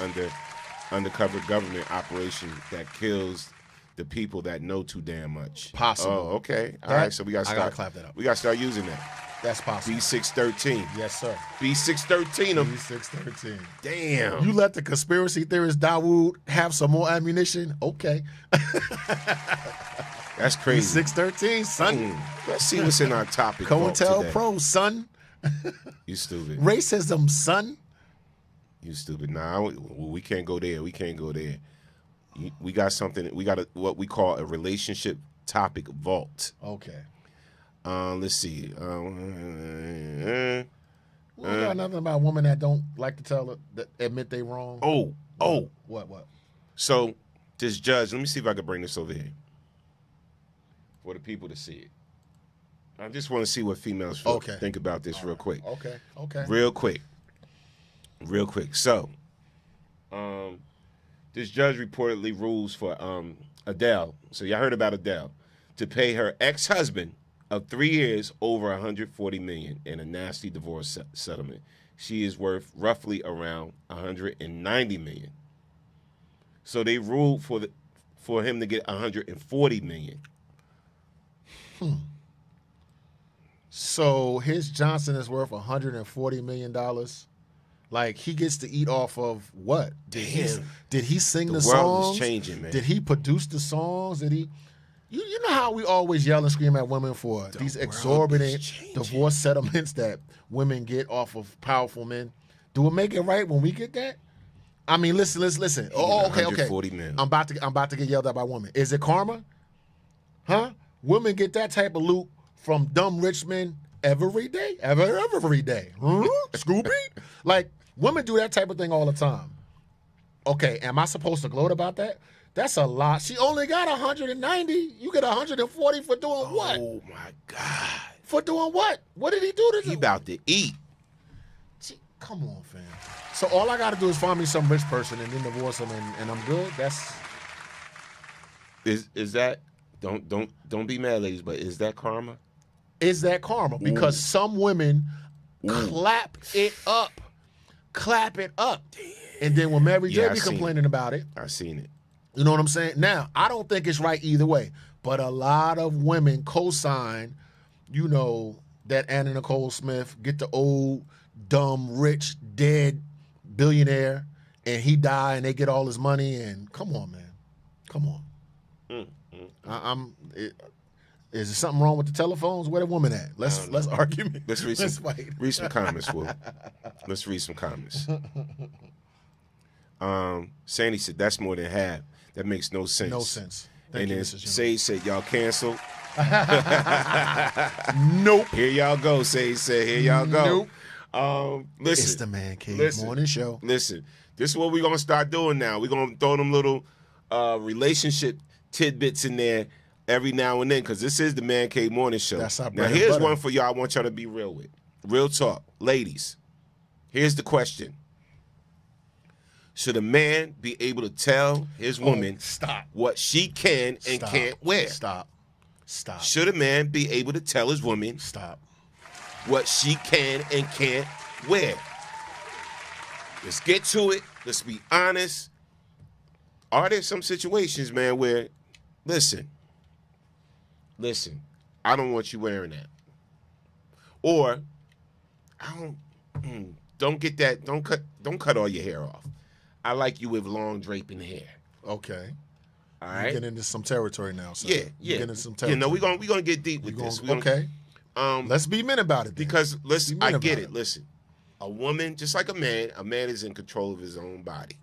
undercover government operation that kills the people that know too damn much. Possible. Oh, okay. All right. So we got to start. I gotta clap that up. We got to start using that. That's possible. B613. Yes, sir. B613. B613. Damn. You let the conspiracy theorist Dawood have some more ammunition? Okay. That's crazy. B613, son. Let's see what's in our topic. COINTELPRO, son. You stupid. Racism, son. You stupid. Nah, we can't go there. We can't go there. We got something. We got what we call a relationship topic vault. Okay. Let's see. We got nothing about women that don't like to tell it, that admit they wrong. Oh. What? So this judge, let me see if I can bring this over here for the people to see it. I just want to see what females think about this real quick. Okay. Real quick. So, this judge reportedly rules for Adele. So y'all heard about Adele to pay her ex-husband of 3 years over $140 million in a nasty divorce settlement. She is worth roughly around $190 million. So they ruled for him to get $140 million. So his Johnson is worth $140 million. Like, he gets to eat off of what? Did he sing the songs? The world is changing, man. Did he produce the songs? Did he? You know how we always yell and scream at women for these exorbitant divorce settlements that women get off of powerful men? Do it make it right when we get that? I mean, listen. Oh, okay. Man. I'm about to get yelled at by women. Is it karma? Huh? Women get that type of loot from dumb rich men every day. Every day. Scooby? Like, women do that type of thing all the time. Okay, am I supposed to gloat about that? That's a lot. She only got 190. You get 140 for doing what? Oh, my God. For doing what? What did he do to you? He about to eat. Gee, come on, fam. So all I got to do is find me some rich person and then divorce him and I'm good? Is that... Don't be mad, ladies, but is that karma? Is that karma? Because some women clap it up. And then when Mary J be complaining about it. I seen it. You know what I'm saying? Now, I don't think it's right either way. But a lot of women co-sign, that Anna Nicole Smith, get the old, dumb, rich, dead billionaire, and he die and they get all his money. And come on, man. Come on. Is there something wrong with the telephones? Where the woman at? Let's argue. Let's read some comments, Will. Let's read some comments. Sandy said that's more than half. That makes no sense. No sense. Thank you, Mrs. Sage said y'all canceled. Nope. Here y'all go, Sage said. Here y'all go. Nope. Listen. It's the Man Cave Morning Show. Listen. This is what we're going to start doing now. We're going to throw them little relationship tidbits in there every now and then, because this is the Man Cave Morning Show. That's our now, bread and here's butter. one for y'all I want y'all to be real with. Real talk. Ladies, here's the question. Should a man be able to tell his woman what she can and can't wear? Stop. Should a man be able to tell his woman what she can and can't wear? Let's get to it. Let's be honest. Are there some situations, man, where, listen, I don't want you wearing that. Or, don't get that, don't cut all your hair off. I like you with long draping hair. Okay. All right. You're getting into some territory now. So Yeah. You're getting into some territory. We're gonna get deep with this. Okay. Let's be men about it then. Because I get it. Listen, a woman, just like a man is in control of his own body.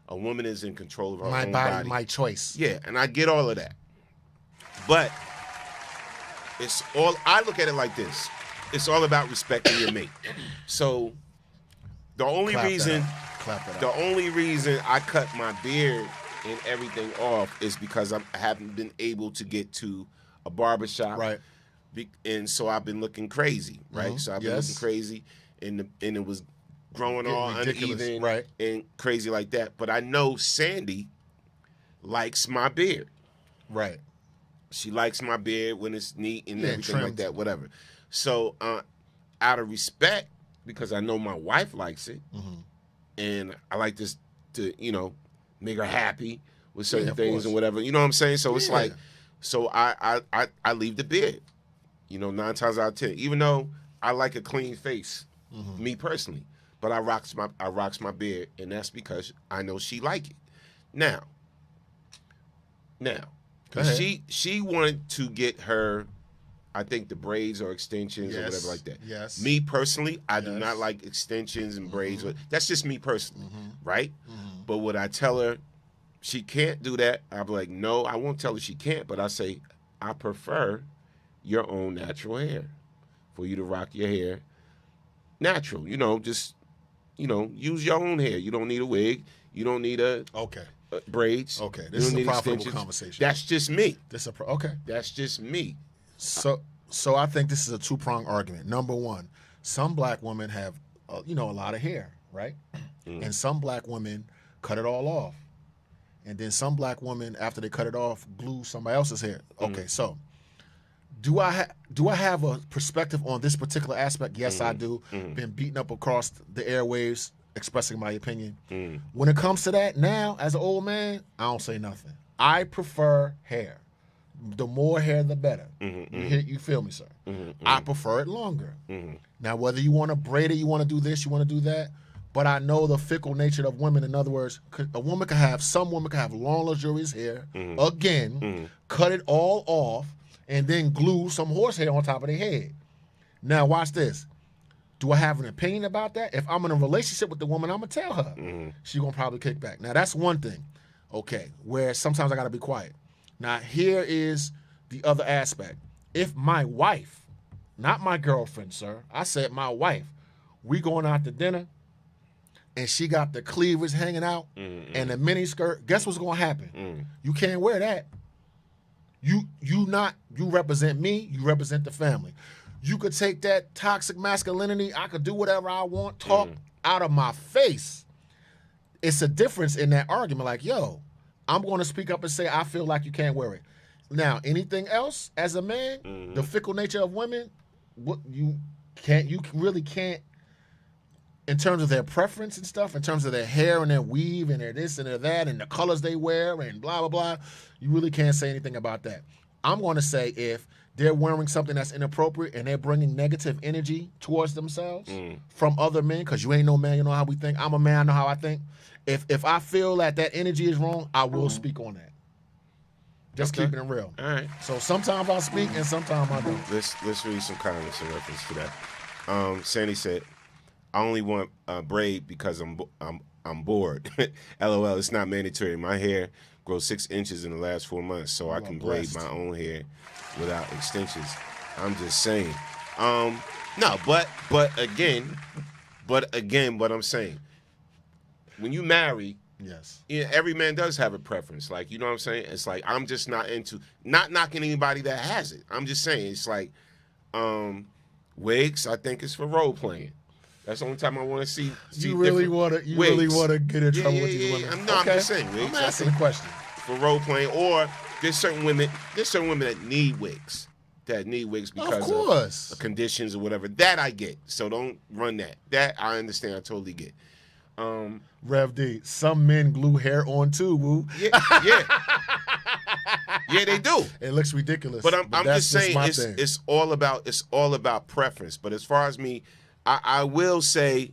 A woman is in control of her own body. My choice. Yeah, and I get all of that. But I look at it like this. It's all about respecting your mate. So the only reason clap it The out. only reason I cut my beard and everything off is because I haven't been able to get to a barbershop. Right. And so I've been looking crazy, right? Mhm. So I've been Yes. looking crazy, and it was growing Getting all ridiculous, uneven right. and crazy like that. But I know Sandy likes my beard. Right. She likes my beard when it's neat and Yeah, everything like trimmed. that, whatever. So out of respect, because I know my wife likes it, Mm-hmm. and I like this to, make her happy with certain of things course. and whatever. You know what I'm saying? So it's Yeah. like, so I leave the beard. 9 times out of 10. Even though I like a clean face, Mm-hmm. me personally, but I rocks my beard, and that's because I know she like it. Now, Go ahead. she wanted to get her, I think, the braids or extensions or Yes. whatever like that. Yes. Me personally, I do Yes. not like extensions and braids. That's just me personally, Mm-hmm. right? But would I tell her she can't do that? I'll be like, no, I won't tell her she can't, but I say, I prefer your own natural hair, for you to rock your hair natural. Just, use your own hair. You don't need a wig. You don't need braids. Okay, You this is don't a need profitable extensions. conversation. That's just me. Okay. That's just me. So I think this is a two-pronged argument. Number one, some black women have, a lot of hair, right? Mm. And some black women cut it all off. And then some black women, after they cut it off, glue somebody else's hair. Okay, so do I have a perspective on this particular aspect? Yes, I do. Been beaten up across the airwaves expressing my opinion. When it comes to that, now, as an old man, I don't say nothing. I prefer hair. The more hair, the better. You feel me, sir? I prefer it longer. Now, whether you want to braid it, you want to do this, you want to do that, but I know the fickle nature of women. In other words, some woman can have long, luxurious hair, again, cut it all off, and then glue some horsehair on top of their head. Now, watch this. Do I have an opinion about that? If I'm in a relationship with the woman, I'm going to tell her. She's going to probably kick back. Now, that's one thing, okay, where sometimes I got to be quiet. Now, here is the other aspect. If my wife, not my girlfriend, sir, I said my wife, we going out to dinner, and she got the cleavage hanging out and the mini skirt, guess what's going to happen? You can't wear that. You represent me, you represent the family. You could take that toxic masculinity, I could do whatever I want, talk out of my face. It's a difference in that argument. Like, yo, I'm going to speak up and say, I feel like you can't wear it. Now, anything else as a man, the fickle nature of women, you really can't, in terms of their preference and stuff, in terms of their hair and their weave and their this and their that and the colors they wear and blah, blah, blah, you really can't say anything about that. I'm going to say if they're wearing something that's inappropriate and they're bringing negative energy towards themselves from other men, because you ain't no man, you know how we think. I'm a man, I know how I think. If I feel that energy is wrong, I will speak on that. Just keeping it real. All right. So sometimes I'll speak and sometimes I don't. Let's read some comments in reference to that. Sandy said, I only want braid because I'm bored. LOL, it's not mandatory. My hair grows 6 inches in the last 4 months, so I can braid my own hair without extensions. I'm just saying. No, but again, what I'm saying, when you marry, yes, every man does have a preference. Like, you know what I'm saying? It's like, I'm just not knocking anybody that has it. I'm just saying, it's like, wigs, I think it's for role playing. That's the only time I want to see. You really want to get in trouble with these women? I'm just saying wigs. I'm asking a question for role playing, or there's certain women that need wigs. Because of conditions or whatever. That I get. So don't run that. That I understand. I totally get. Rev D, some men glue hair on too, woo. Yeah, they do. It looks ridiculous. But I'm just saying thing. it's all about preference. But as far as me, I will say,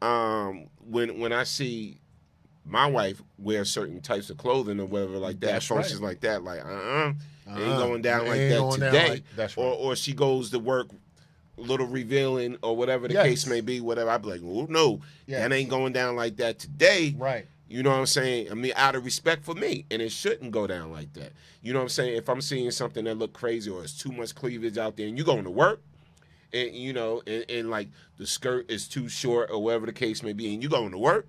when I see my wife wear certain types of clothing or whatever like that, That's functions right. like that, like ain't going down like Ain't that going down today. like- that's right. Or she goes to work a little revealing or whatever the Yes. case may be, whatever. I'd be like, oh no, Yes. that ain't going down like that today. Right. You know what I'm saying? I mean, out of respect for me, and it shouldn't go down like that. You know what I'm saying? If I'm seeing something that look crazy or it's too much cleavage out there, and you going to work, and you know, and like the skirt is too short or whatever the case may be, and you going to work,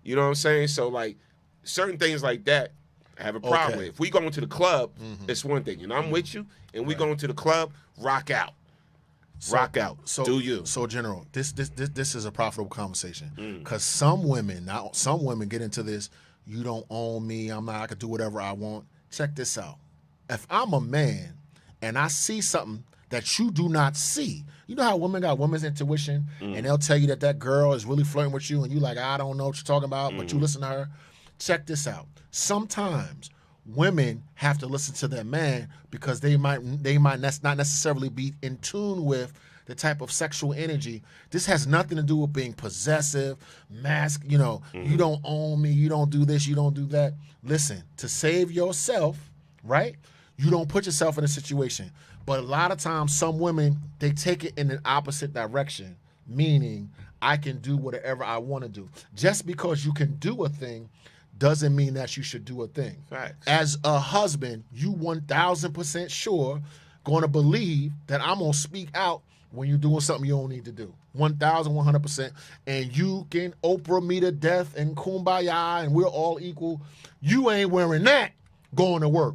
You know what I'm saying? So like certain things like that, I have a problem with. If we go into the club, it's one thing. And I'm with you, and we go into the club, rock out. Rock out. So, do you? So, General, this is a profitable conversation because some women get into this. You don't own me. I can do whatever I want. Check this out. If I'm a man and I see something that you do not see, you know how women got women's intuition, and they'll tell you that girl is really flirting with you, and you like, I don't know what you're talking about, but you listen to her. Check this out. Sometimes women have to listen to their man because they might not necessarily be in tune with the type of sexual energy. This has nothing to do with being possessive, you don't own me, you don't do this, you don't do that. Listen, to save yourself, right? You don't put yourself in a situation. But a lot of times some women, they take it in an opposite direction, meaning I can do whatever I want to do. Just because you can do a thing doesn't mean that you should do a thing. Facts. As a husband, you 1,000% sure going to believe that I'm going to speak out when you're doing something you don't need to do. 1,100%. And you can Oprah me to death and kumbaya and we're all equal. You ain't wearing that going to work.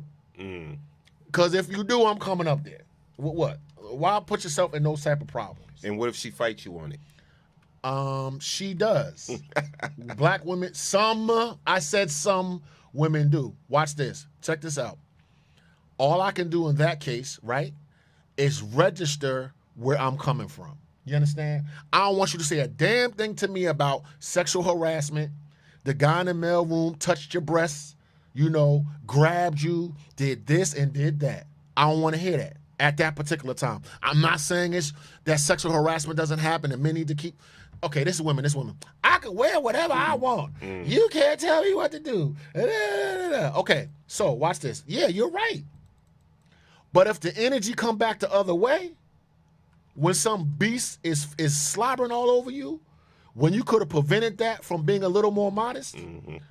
Because if you do, I'm coming up there. What? Why put yourself in those type of problems? And what if she fights you on it? She does. Black women, I said some women do. Watch this. Check this out. All I can do in that case, right, is register where I'm coming from. You understand? I don't want you to say a damn thing to me about sexual harassment, the guy in the mailroom touched your breasts, grabbed you, did this and did that. I don't want to hear that at that particular time. I'm not saying that sexual harassment doesn't happen and men need to keep... Okay, this is women. I can wear whatever I want. You can't tell me what to do. Okay, so watch this. Yeah, you're right. But if the energy come back the other way, when some beast is slobbering all over you, when you could have prevented that from being a little more modest,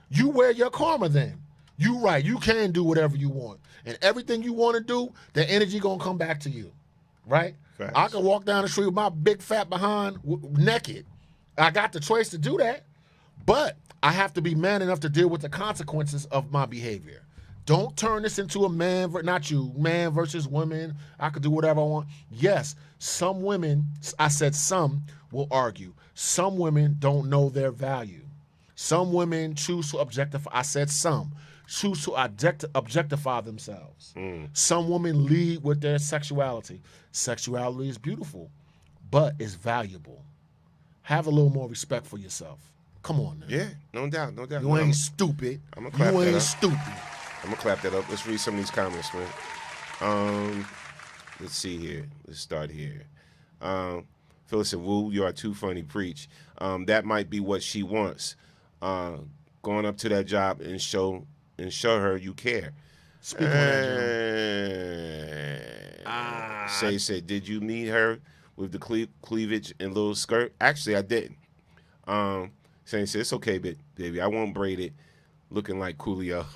you wear your karma then. You right. You can do whatever you want. And everything you want to do, the energy going to come back to you. Right? Facts. I can walk down the street with my big fat behind naked. I got the choice to do that, but I have to be man enough to deal with the consequences of my behavior. Don't turn this into a man versus women. I could do whatever I want. Yes, some women, I said some, will argue. Some women don't know their value. Some women choose to objectify. I said some. Choose to objectify themselves. Some women lead with their sexuality. Sexuality is beautiful, but it's valuable. Have a little more respect for yourself. Come on now. Yeah, no doubt. You ain't stupid. I'm gonna clap that up. You ain't stupid. I'm gonna clap that up. Let's read some of these comments, man. Let's see here. Let's start here. Phyllis said, "Woo, you are too funny. Preach." That might be what she wants. Going up to that job and show her you care. Speak on that, Shay said, "Did you meet her with the cleavage and little skirt?" Actually, I didn't. Shay said, "It's okay, baby. I won't braid it. Looking like Coolio."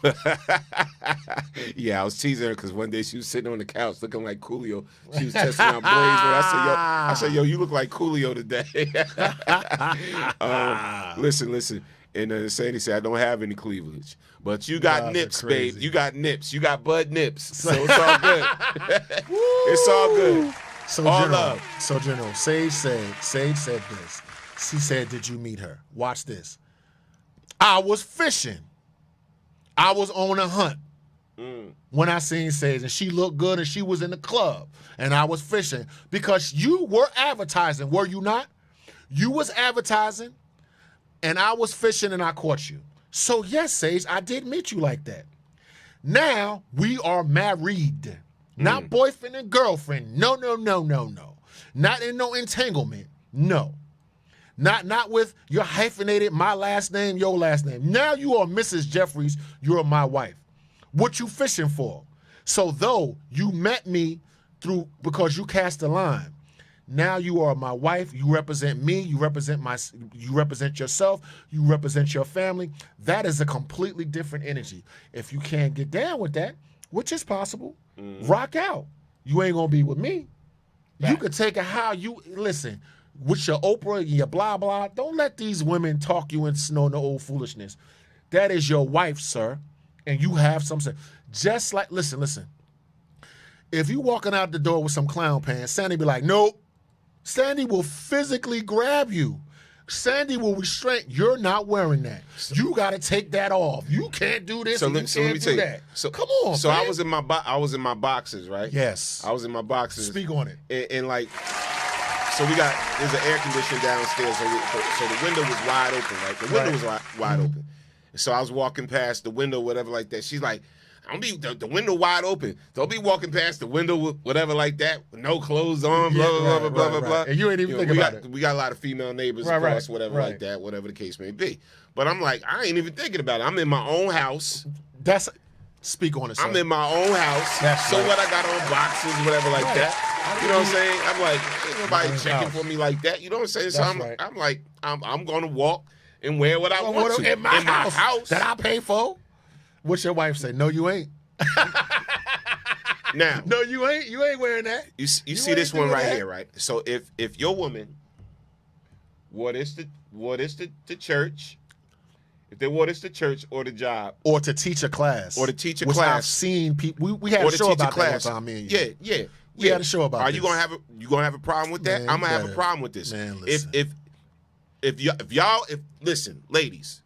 Yeah, I was teasing her because one day she was sitting on the couch looking like Coolio. She was testing out braids, but I said, yo, you look like Coolio today. Listen. And Sandy said, "I don't have any cleavage, but you got nips, babe. You got nips. You got bud nips. So it's all good. It's all good. So General, Sage said this. She said, "Did you meet her?" Watch this. I was fishing. I was on a hunt when I seen Sage, and she looked good, and she was in the club, and I was fishing because you were advertising, were you not? You was advertising, and I was fishing, and I caught you. So yes, Sage, I did meet you like that. Now we are married, not boyfriend and girlfriend. No. Not in no entanglement. No. Not with your hyphenated, my last name, your last name. Now you are Mrs. Jeffries, you're my wife. What you fishing for? So though you met me because you cast a line, now you are my wife, you represent me, you represent yourself, you represent your family. That is a completely different energy. If you can't get down with that, which is possible, rock out. You ain't gonna be with me. You could take it how you listen. with your Oprah and your blah, blah. Don't let these women talk you into no old foolishness. That is your wife, sir, and you have some sense. Just like, listen. If you walking out the door with some clown pants, Sandy be like, nope. Sandy will physically grab you. Sandy will restrain. You're not wearing that. You got to take that off. You can't do this. Let me do that. So come on. So man. I was in my boxes, right? Yes. I was in my boxes. Speak on it. And like, so there's an air conditioner downstairs, so the window was wide open, right? The window was wide open. So I was walking past the window, whatever like that. She's like, don't be the window wide open. Don't be walking past the window, whatever like that, with no clothes on, blah, blah, blah, blah. And you ain't even think about it. We got a lot of female neighbors across, whatever like that, whatever the case may be. But I'm like, I ain't even thinking about it. I'm in my own house. Speak on it, sir. I'm in my own house. What I got on boxes, whatever like that. You know what I'm saying? I'm like, ain't nobody checking for me like that. You know what I'm saying? So I'm like, I'm going to walk and wear what I want to. In my house that I pay for. What's your wife say? No, you ain't. Now, no, you ain't. You ain't wearing that. You see this one right here, right? So if your woman wore this to church, if they wore this to church or the job, or to teach a class, which class, I've seen people. We had a show about that one time, me and you. Yeah. We had a show about. Are you gonna have a problem with that? Man, I'm gonna have a problem with this. Man, listen. If listen, ladies,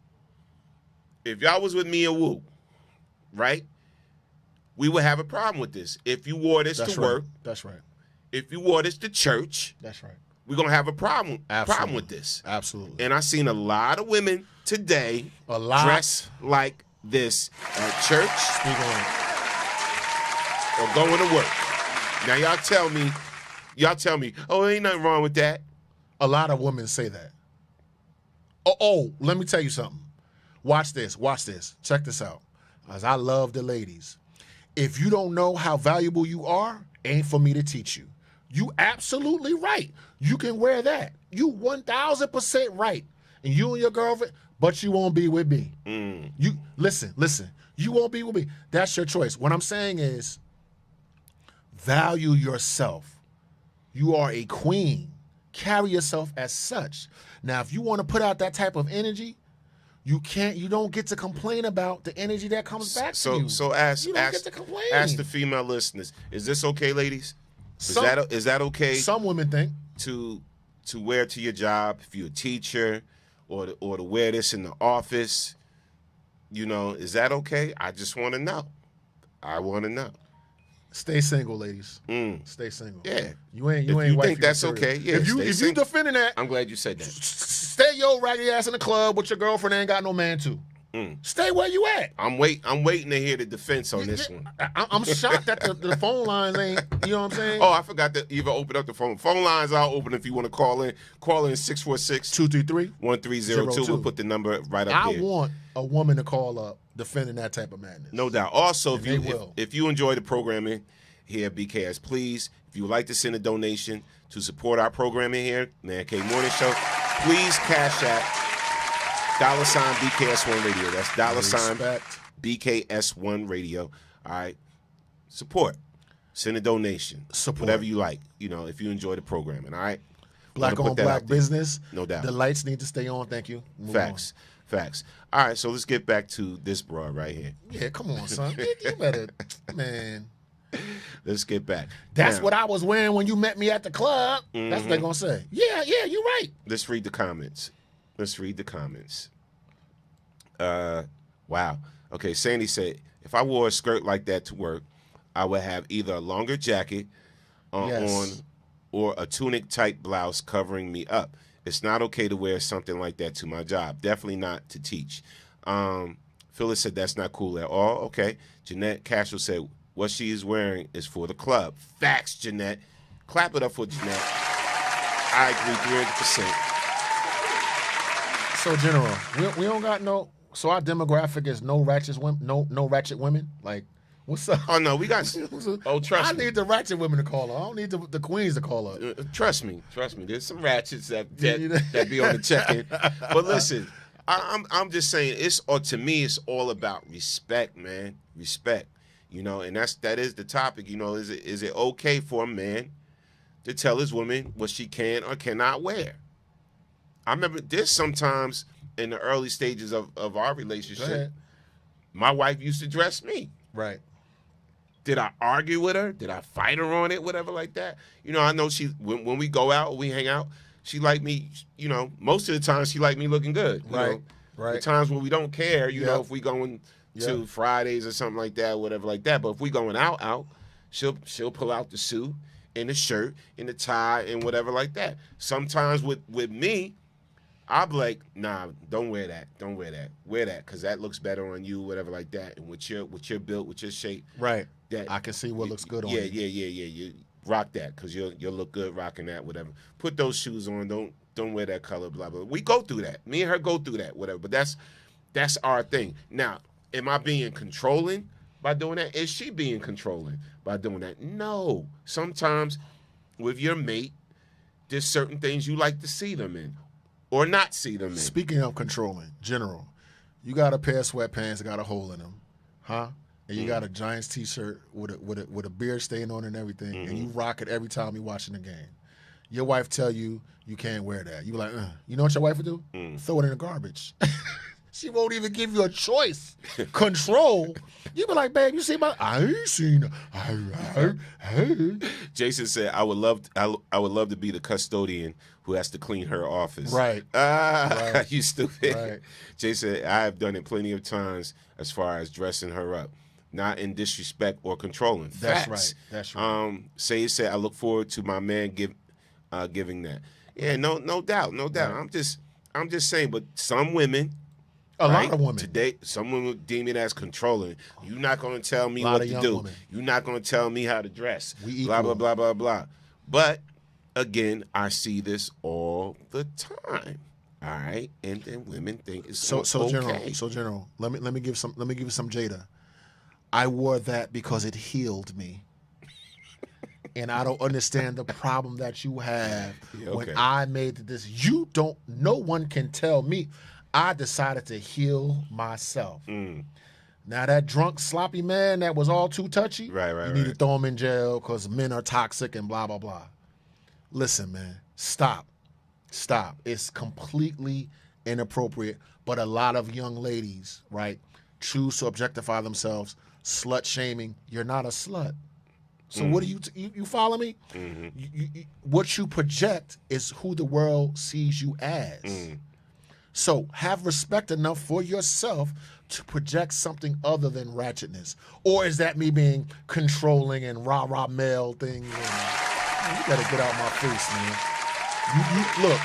if y'all was with me and Woo, right? We would have a problem with this. If you wore this to work, that's right. If you wore this to church, that's right. We're gonna have a problem with this. Absolutely. And I've seen a lot of women today dress like this at church or going to work. Now y'all tell me, oh, ain't nothing wrong with that. A lot of women say that. Oh, let me tell you something. Watch this. Check this out. As I love the ladies. If you don't know how valuable you are, ain't for me to teach you. You absolutely right. You can wear that. You 1,000% right. And you and your girlfriend, but you won't be with me. You listen. You won't be with me. That's your choice. What I'm saying is value yourself. You are a queen. Carry yourself as such. Now, if you want to put out that type of energy, you don't get to complain about the energy that comes back to you. So ask the female listeners, is this okay, ladies? Is that okay? Some women think to wear to your job if you're a teacher, or to wear this in the office. You know, is that okay? I just want to know. I want to know. Stay single, ladies. Stay single. Yeah, you ain't. You think that's okay? Yeah. If you defending that, I'm glad you said that. Stay your raggedy ass in the club with your girlfriend ain't got no man too. Stay where you at. I'm waiting to hear the defense on this one. I'm shocked that the phone lines ain't. You know what I'm saying? Oh, I forgot to even open up the phone. Phone lines are open if you want to call in. Call in 646-233-1302. We'll put the number right up here. I want a woman to call up defending that type of madness. No doubt. Also, if you enjoy the programming here at BKS, please, if you would like to send a donation to support our programming here, Man Cave Morning Show, please cash out $ BKS1 Radio. That's $ BKS1 Radio. All right. Support. Send a donation. Support. Whatever you like, if you enjoy the programming. All right. Black on black business. No doubt. The lights need to stay on. Thank you. Facts. All right. So let's get back to this broad right here. Yeah, come on, son. You better, man. Let's get back. That's what I was wearing when you met me at the club. That's what they're going to say. Yeah, you're right. Let's read the comments. Wow. Okay, Sandy said, if I wore a skirt like that to work, I would have either a longer jacket on or a tunic type blouse covering me up. It's not okay to wear something like that to my job. Definitely not to teach. Phyllis said that's not cool at all. Okay. Jeanette Castro said what she is wearing is for the club. Facts, Jeanette. Clap it up for Jeanette. I agree 300%. So general, we don't got no. So our demographic is no ratchet women. No ratchet women. Like, what's up? Oh no, we got. Oh, trust me. I need the ratchet women to call up. I don't need the queens to call up. Trust me. There's some ratchets that be on the check-in. But listen, I'm just saying to me it's all about respect, man. Respect. And that is the topic. Is it okay for a man to tell his woman what she can or cannot wear. I remember this sometimes in the early stages of our relationship. My wife used to dress me. Right. Did I argue with her? Did I fight her on it? Whatever like that. I know she when we go out or we hang out, she like me, most of the time she like me looking good. Right. The times when we don't care, if we going to Fridays or something like that, whatever like that. But if we going out, she'll pull out the suit and the shirt and the tie and whatever like that. Sometimes with me, I'll be like, nah, don't wear that. Don't wear that. Wear that because that looks better on you, whatever like that. And with your build, with your shape, right? That I can see what looks good on you. Yeah. You rock that because you'll look good rocking that, whatever. Put those shoes on. Don't wear that color, blah blah. We go through that. Me and her go through that, whatever. But that's our thing. Now, am I being controlling by doing that? Is she being controlling by doing that? No. Sometimes with your mate, there's certain things you like to see them in. Or not see them in. Speaking of controlling, General, you got a pair of sweatpants that got a hole in them, huh? And you got a Giants T-shirt with a beard stain on it and everything, and you rock it every time you're watching the game. Your wife tell you can't wear that. You be like, you know what your wife would do? Throw it in the garbage. She won't even give you a choice. Control. You be like, babe, you see I ain't seen it. Jason said, I would love to be the custodian who has to clean her office. Right. Right. You stupid. Right. Jason said, I have done it plenty of times as far as dressing her up. Not in disrespect or controlling. That's Facts. right. That's right. Say said, I look forward to my man giving that. Yeah, no doubt. Right. I'm just saying, but some women, a lot of women today, some women deem it as controlling. You're not going to tell me what to do. Women. You're not going to tell me how to dress. We blah blah blah blah blah. But again, I see this all the time. All right, and then women think it's so okay. General. Let me give you some Jada. I wore that because it healed me. And I don't understand the problem that you have when I made this. No one can tell me. I decided to heal myself. Now that drunk, sloppy man that was all too touchy, you need to throw him in jail because men are toxic and blah, blah, blah. Listen, man, stop. It's completely inappropriate. But a lot of young ladies, right, choose to objectify themselves, slut shaming. You're not a slut. So what do you follow me? What you project is who the world sees you as. So have respect enough for yourself to project something other than ratchetness. Or is that me being controlling and rah-rah male thing? Man, you gotta get out my face, man. Look,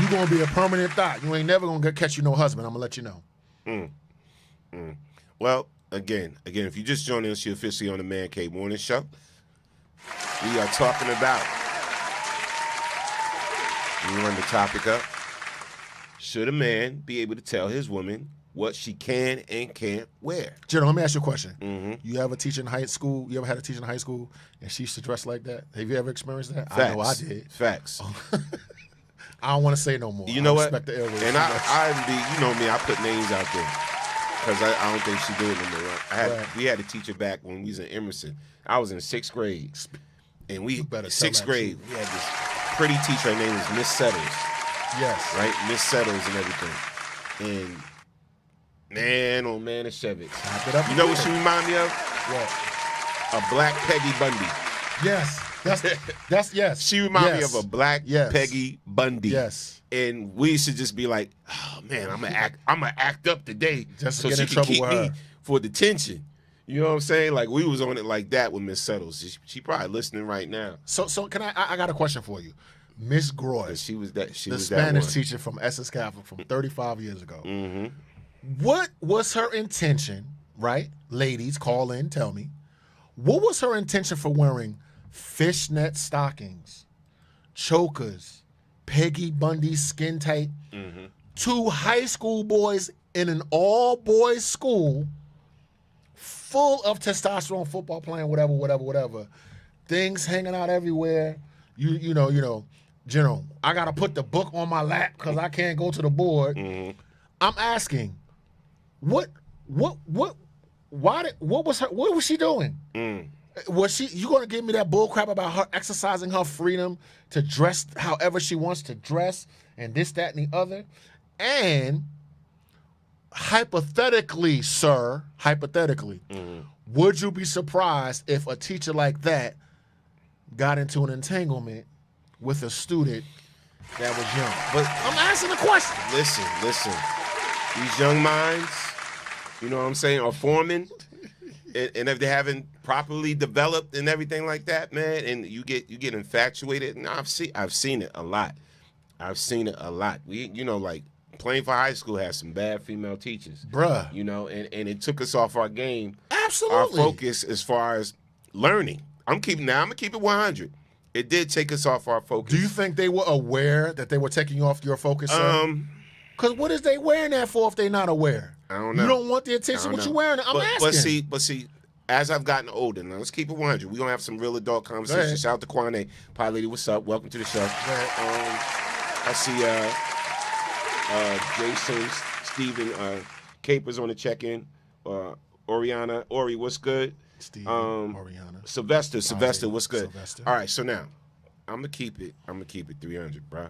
you gonna be a permanent thought. You ain't never gonna catch you no husband. I'm gonna let you know. Well, again, if you just joined us, you're officially on the Man Cave Morning Show. We are talking about, we run the topic up, should a man be able to tell his woman what she can and can't wear? General, let me ask you a question. You ever teach in high school? You ever had a teacher in high school and she used to dress like that? Have you ever experienced that? Facts. I know I did. Facts. I don't want to say no more. You know what? Respect the airways. And you know me, I put names out there because I don't think she do it no more. We had a teacher back when we was in Emerson. I was in 6th grade. And sixth grade, we had this pretty teacher. Her name was Miss Settles. Yes. Right? Miss Settles and everything. And man, oh man, it's Shevitz. You know what she reminded me of? What? A black Peggy Bundy. Yes. That's yes. She reminded me of a black Peggy Bundy. Yes. And we should just be like, oh man, I'm gonna act up today just so she can keep me for detention. You know what I'm saying? Like we was on it like that with Miss Settles. She probably listening right now. So can I got a question for you. Miss Groy. She was the Spanish teacher from Essex Catholic from 35 years ago. What was her intention, right? Ladies, call in, tell me. What was her intention for wearing fishnet stockings, chokers, Peggy Bundy skin tight, to high school boys in an all-boys school full of testosterone, football playing, whatever. Things hanging out everywhere. You know, General, I got to put the book on my lap because I can't go to the board. I'm asking, what was she doing? Was she? You gonna give me that bull crap about her exercising her freedom to dress however she wants to dress and this, that, and the other? And hypothetically, sir, would you be surprised if a teacher like that got into an entanglement with a student that was young? But I'm asking the question. Listen. These young minds, you know what I'm saying, are forming. And if they haven't properly developed and everything like that, man, and you get infatuated, and I've seen it a lot. We, like Plainfield High School has some bad female teachers, bruh. And it took us off our game. Absolutely. Our focus as far as learning. I'm gonna keep it 100. It did take us off our focus. Do you think they were aware that they were taking you off your focus, sir? Because what is they wearing that for if they're not aware? I don't know. You don't want the attention. What you wearing? I'm asking. But see, as I've gotten older, now let's keep it 100. We're gonna have some real adult conversations. Shout out to Kwane. Pie Lady, what's up? Welcome to the show. I see Jason, Steven, Capers on the check-in. Ori, what's good? Steven, Oriana. Sylvester, what's good? Sylvester. All right, so now I'm gonna keep it 300, bro.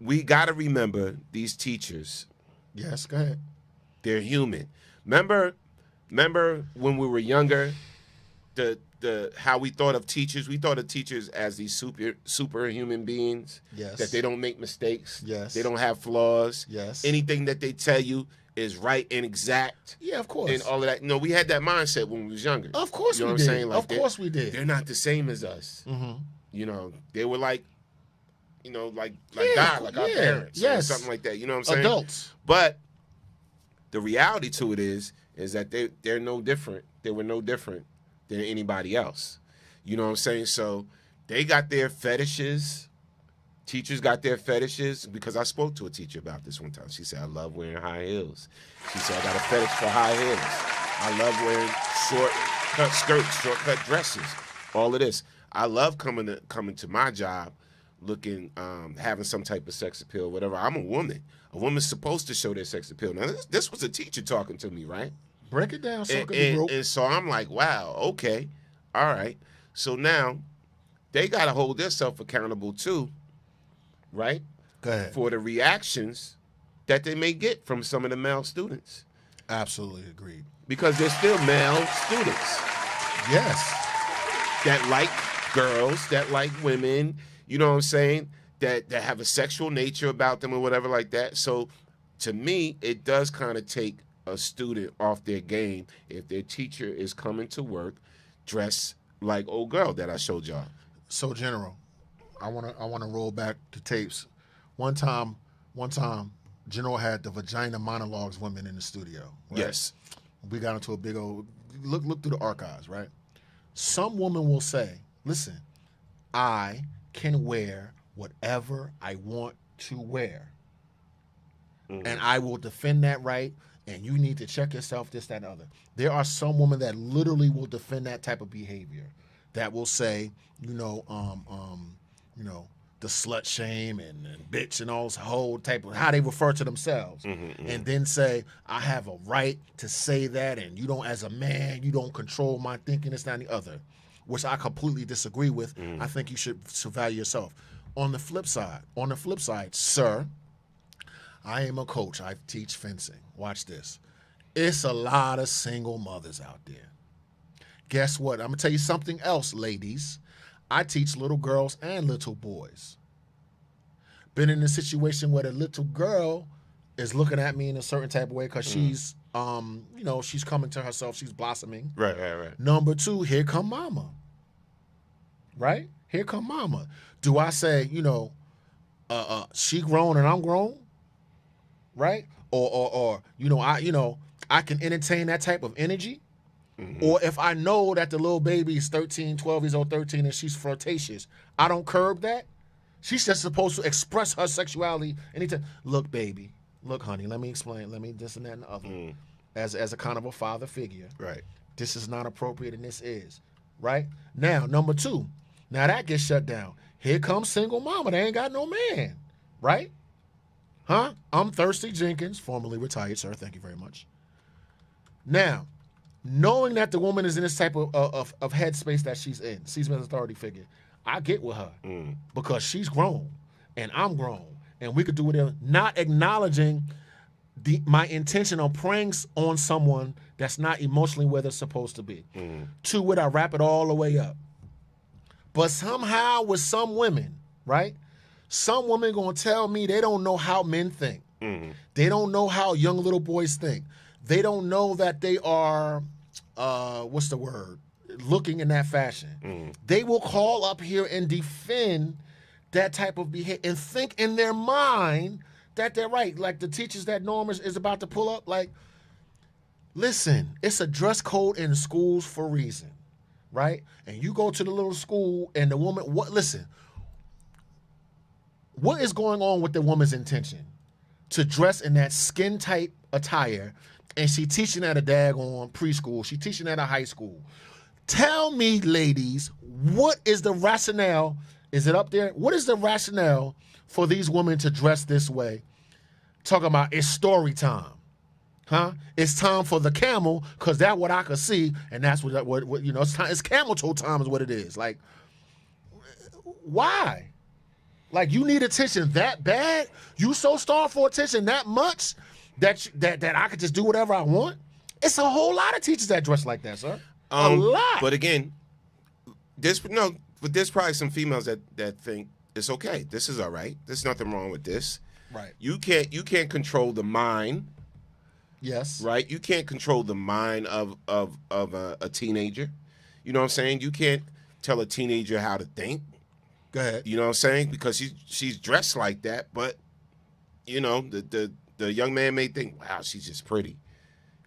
We gotta remember these teachers. Yes, go ahead. They're human. Remember when we were younger, the how we thought of teachers? We thought of teachers as these superhuman beings. Yes. That they don't make mistakes. Yes. They don't have flaws. Yes. Anything that they tell you is right and exact. Yeah, of course. And all of that. No, we had that mindset when we was younger. Of course you know we what did. I'm saying? Like of course we did. They're not the same as us. Mm-hmm. They were like God, like our parents, or something like that. You know what I'm saying? Adults. But the reality to it is that they're no different. They were no different than anybody else. You know what I'm saying? So they got their fetishes. Teachers got their fetishes, because I spoke to a teacher about this one time. She said, I love wearing high heels. She said, I got a fetish for high heels. I love wearing short-cut skirts, short-cut dresses, all of this. I love coming to my job looking, having some type of sex appeal, whatever. I'm a woman. A woman's supposed to show their sex appeal. Now, this was a teacher talking to me, right? Break it down so it can be and, broke. and so I'm like, wow, okay, all right. So now they got to hold themselves accountable too, right? Go ahead. For the reactions that they may get from some of the male students. Absolutely agreed. Because they're still male students. Yes. That like girls, that like women, you know what I'm saying? That have a sexual nature about them or whatever like that. So to me, it does kind of take a student off their game if their teacher is coming to work dressed like old girl that I showed y'all. So General, I wanna roll back the tapes. One time, General had the Vagina Monologues women in the studio. Right? Yes. We got into a big old look through the archives, right? Some woman will say, listen, I can wear whatever I want to wear. Mm-hmm. And I will defend that right. And you need to check yourself, this, that, and other. There are some women that literally will defend that type of behavior, that will say, the slut shame and bitch and all this whole type of how they refer to themselves, and then say, I have a right to say that, and you don't, as a man, you don't control my thinking, this, that, and the other, which I completely disagree with. I think you should value yourself. On the flip side, sir, I am a coach. I teach fencing. Watch this. It's a lot of single mothers out there. Guess what? I'm going to tell you something else, ladies. I teach little girls and little boys. Been in a situation where the little girl is looking at me in a certain type of way because she's, she's coming to herself. She's blossoming. Right. Number two, here come mama. Right? Here come mama. Do I say, she grown and I'm grown? Right? Or I can entertain that type of energy. Or if I know that the little baby is 13, 12 years old, 13, and she's flirtatious, I don't curb that. She's just supposed to express her sexuality anytime. Look, baby. Look, honey, let me explain. Let me this and that and the other. As a kind of a father figure. Right. This is not appropriate and this is. Right? Now, number two. Now that gets shut down. Here comes single mama. They ain't got no man. Right? I'm Thirsty Jenkins, formerly retired, sir. Thank you very much. Now, knowing that the woman is in this type of headspace that she's in, sees me as an authority figure, I get with her because she's grown and I'm grown and we could do whatever. Not acknowledging my intention of preying on someone that's not emotionally where they're supposed to be. To it, I wrap it all the way up. But somehow with some women, right? Some women gonna tell me they don't know how men think. They don't know how young little boys think. They don't know that they are, what's the word? Looking in that fashion. They will call up here and defend that type of behavior and think in their mind that they're right. Like the teachers that Norm is about to pull up. Like, listen, it's a dress code in schools for a reason, right? And you go to the little school and the woman, listen, what is going on with the woman's intention? To dress in that skin tight attire, and she teaching at a daggone preschool, she teaching at a high school. Tell me, ladies, what is the rationale? Is it up there? What is the rationale for these women to dress this way? Talking about it's story time, huh? It's time for the camel because that's what I could see, and that's what you know. It's time. It's camel toe time is what it is. Like, why? Like, you need attention that bad? You so starved for attention that much that I could just do whatever I want? It's a whole lot of teachers that dress like that, sir. A lot. But again, there's probably some females that think it's okay. This is all right. There's nothing wrong with this. Right. You can't control the mind. Yes. Right. You can't control the mind of a teenager. You know what I'm saying? You can't tell a teenager how to think. Go ahead. You know what I'm saying? Because she's dressed like that, but you know the young man may think, wow, she's just pretty,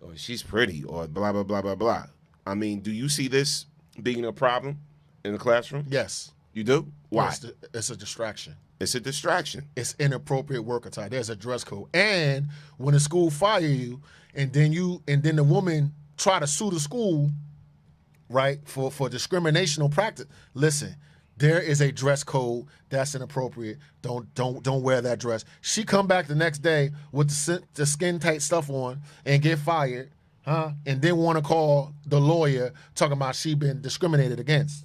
or she's pretty, or blah blah blah blah blah. I mean, do you see this being a problem in the classroom? Yes. You do? Why? Yes, it's a distraction. It's a distraction. It's inappropriate work attire. There's a dress code. And when the school fire you, and then the woman try to sue the school, right, for discriminational practice. Listen, there is a dress code that's inappropriate. Don't wear that dress. She come back the next day with the skin tight stuff on and get fired, huh? And then want to call the lawyer talking about she been discriminated against.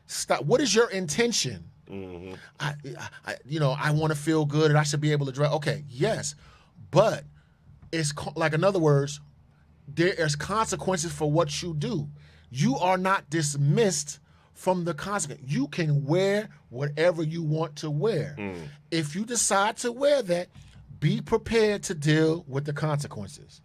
Stop. What is your intention? Mm-hmm. I want to feel good and I should be able to dress. Okay, yes, but it's like, in other words, there's consequences for what you do. You are not dismissed from the consequence. You can wear whatever you want to wear. If you decide to wear that, be prepared to deal with the consequences.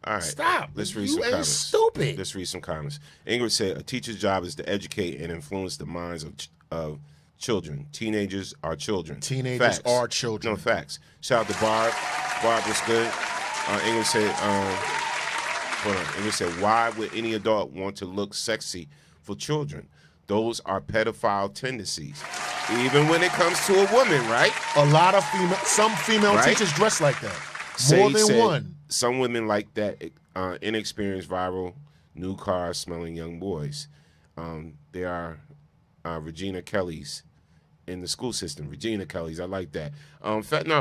All right. Stop. Let's read You some ain't comments. stupid. Let's read some comments. Ingrid said, a teacher's job is to educate and influence the minds of children. Teenagers are children. Teenagers are children. No, facts. Shout out to Barb. Barb was good. Ingrid said, hold on. Ingrid said, why would any adult want to look sexy for children? Those are pedophile tendencies. Even when it comes to a woman, right? A lot of some female Right? teachers dress like that. Sage More than said, one. Some women like that inexperienced, viral, new car smelling young boys. There are Regina Kellys in the school system. Regina Kellys, I like that.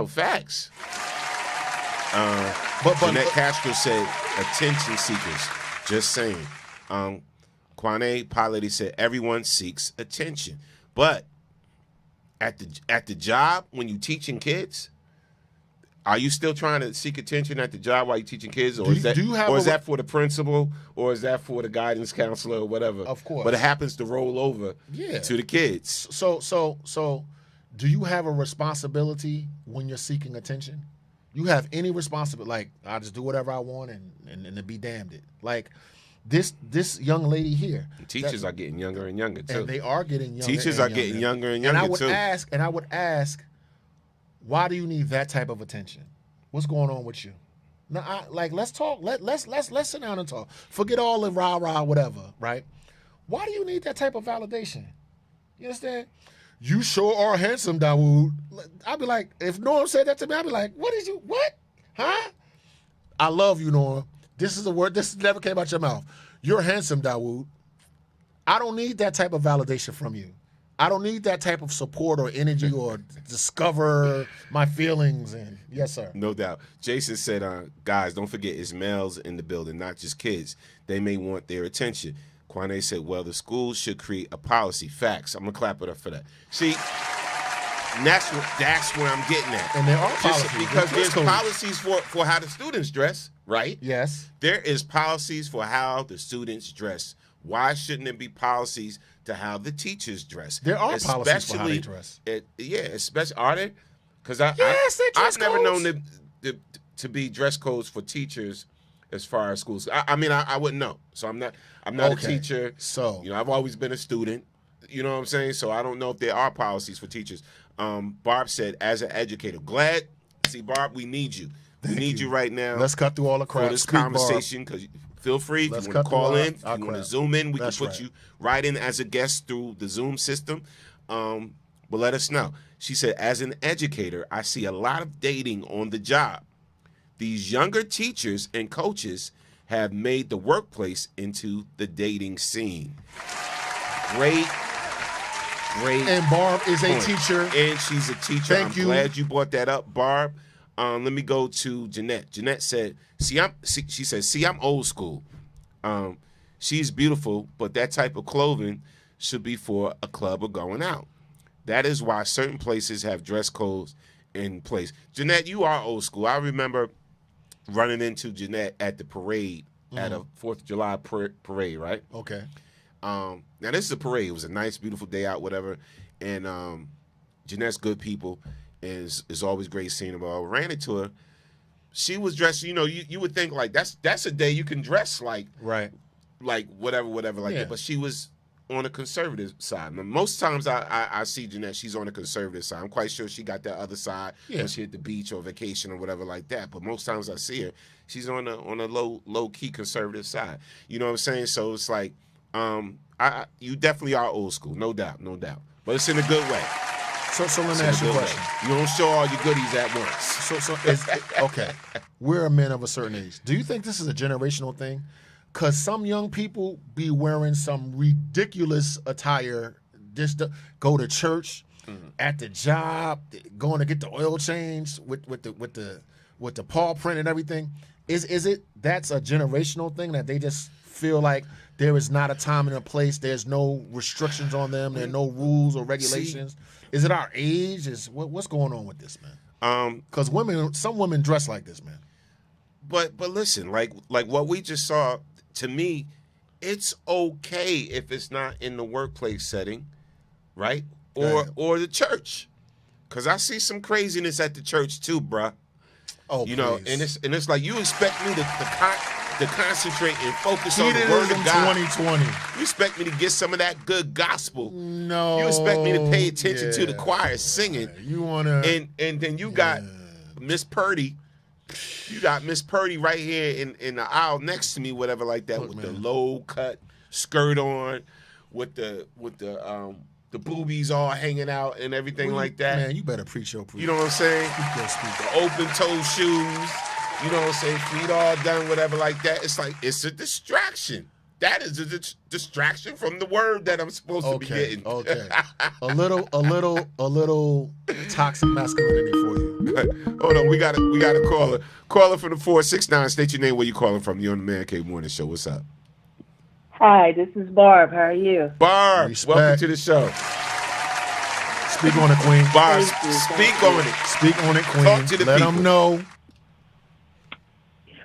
Facts. Jeanette Castro said, attention seekers. Just saying. Kwane Pilot said, everyone seeks attention. But at the job, when you teaching kids, are you still trying to seek attention at the job while you're teaching kids? Or is that for the principal, or is that for the guidance counselor or whatever? Of course. But it happens to roll over to the kids. So do you have a responsibility when you're seeking attention? You have any responsibility? Like, I just do whatever I want and to be damned it. Like, this young lady here. Teachers are getting younger and younger too. And they are getting younger. Teachers are getting younger and younger too. And I would ask, why do you need that type of attention? What's going on with you? Now, let's talk. Let's sit down and talk. Forget all the rah whatever, right? Why do you need that type of validation? You understand? You sure are handsome, Dawood. I'd be like, if Norm said that to me, I'd be like, what? Huh? I love you, Norm. This is a word. This never came out your mouth. You're handsome, Dawood. I don't need that type of validation from you. I don't need that type of support or energy or discover my feelings. And yes, sir. No doubt. Jason said, guys, don't forget it's males in the building, not just kids. They may want their attention. Kwane said, well, the schools should create a policy. Facts. I'm going to clap it up for that. See, that's where I'm getting at. And there are policies. Because there's policies for how the students dress, right? Yes. There is policies for how the students dress. Why shouldn't there be policies to how the teachers dress? There are policies for how they dress. Especially are there? Because I've never known to be dress codes for teachers as far as schools. I mean, I wouldn't know. So I'm not a teacher. So I've always been a student. You know what I'm saying? So I don't know if there are policies for teachers. Barb said, as an educator, see, Barb, we need you. We need you right now. Let's cut through all the crap. For this conversation, because feel free. If you want to call in, if you want to Zoom in, we can put you right in as a guest through the Zoom system. But let us know. She said, as an educator, I see a lot of dating on the job. These younger teachers and coaches have made the workplace into the dating scene. Great. And Barb is a teacher. And she's a teacher. I'm glad you brought that up, Barb. Let me go to Jeanette. Jeanette said, she says, I'm old school. She's beautiful, but that type of clothing should be for a club or going out. That is why certain places have dress codes in place. Jeanette, you are old school. I remember running into Jeanette at the parade, at a 4th of July parade, right? Okay. Now, this is a parade. It was a nice, beautiful day out, whatever. And Jeanette's good people. And it's always great seeing her. But I ran into her. She was dressed, you would think like that's a day you can dress like whatever like that. But she was on the conservative side. Now, most times I see Jeanette, she's on the conservative side. I'm quite sure she got that other side when she at the beach or vacation or whatever like that. But most times I see her, she's on a low key conservative side. You know what I'm saying? So it's like you definitely are old school, no doubt. But it's in a good way. So let me ask you a question. You don't show all your goodies at once. Okay. We're men of a certain age. Do you think this is a generational thing? Because some young people be wearing some ridiculous attire, just to go to church, at the job, going to get the oil change with the paw print and everything. Is it that's a generational thing that they just feel like there is not a time and a place, there's no restrictions on them, there are no rules or regulations? Is it our age? What's going on with this, man? Because some women dress like this, man. But listen, like what we just saw, to me, it's okay if it's not in the workplace setting, right? Or the church. Because I see some craziness at the church too, bruh. Oh, and it's like you expect me to concentrate and focus on the word of God. 2020. You expect me to get some of that good gospel. No. You expect me to pay attention to the choir singing. You wanna and then you got Miss Purdy. You got Miss Purdy right here in the aisle next to me, whatever like that, with the low cut skirt on, with the boobies all hanging out and everything like that. Man, you better preach your preach. You know what I'm saying? The open toe shoes. You know what I'm saying? Feet all done, whatever like that. It's like, it's a distraction. That is a distraction from the word that I'm supposed to be getting. Okay. A little toxic masculinity for you. Hold on, we got a caller. Caller from the 469. State your name, where you calling from. You're on the Man Cave Morning Show. What's up? Hi, this is Barb. How are you? Barb, welcome to the show. Speak on it, Queen. Barb, speak on it. Speak on it, Queen. Talk to the Let people. them know.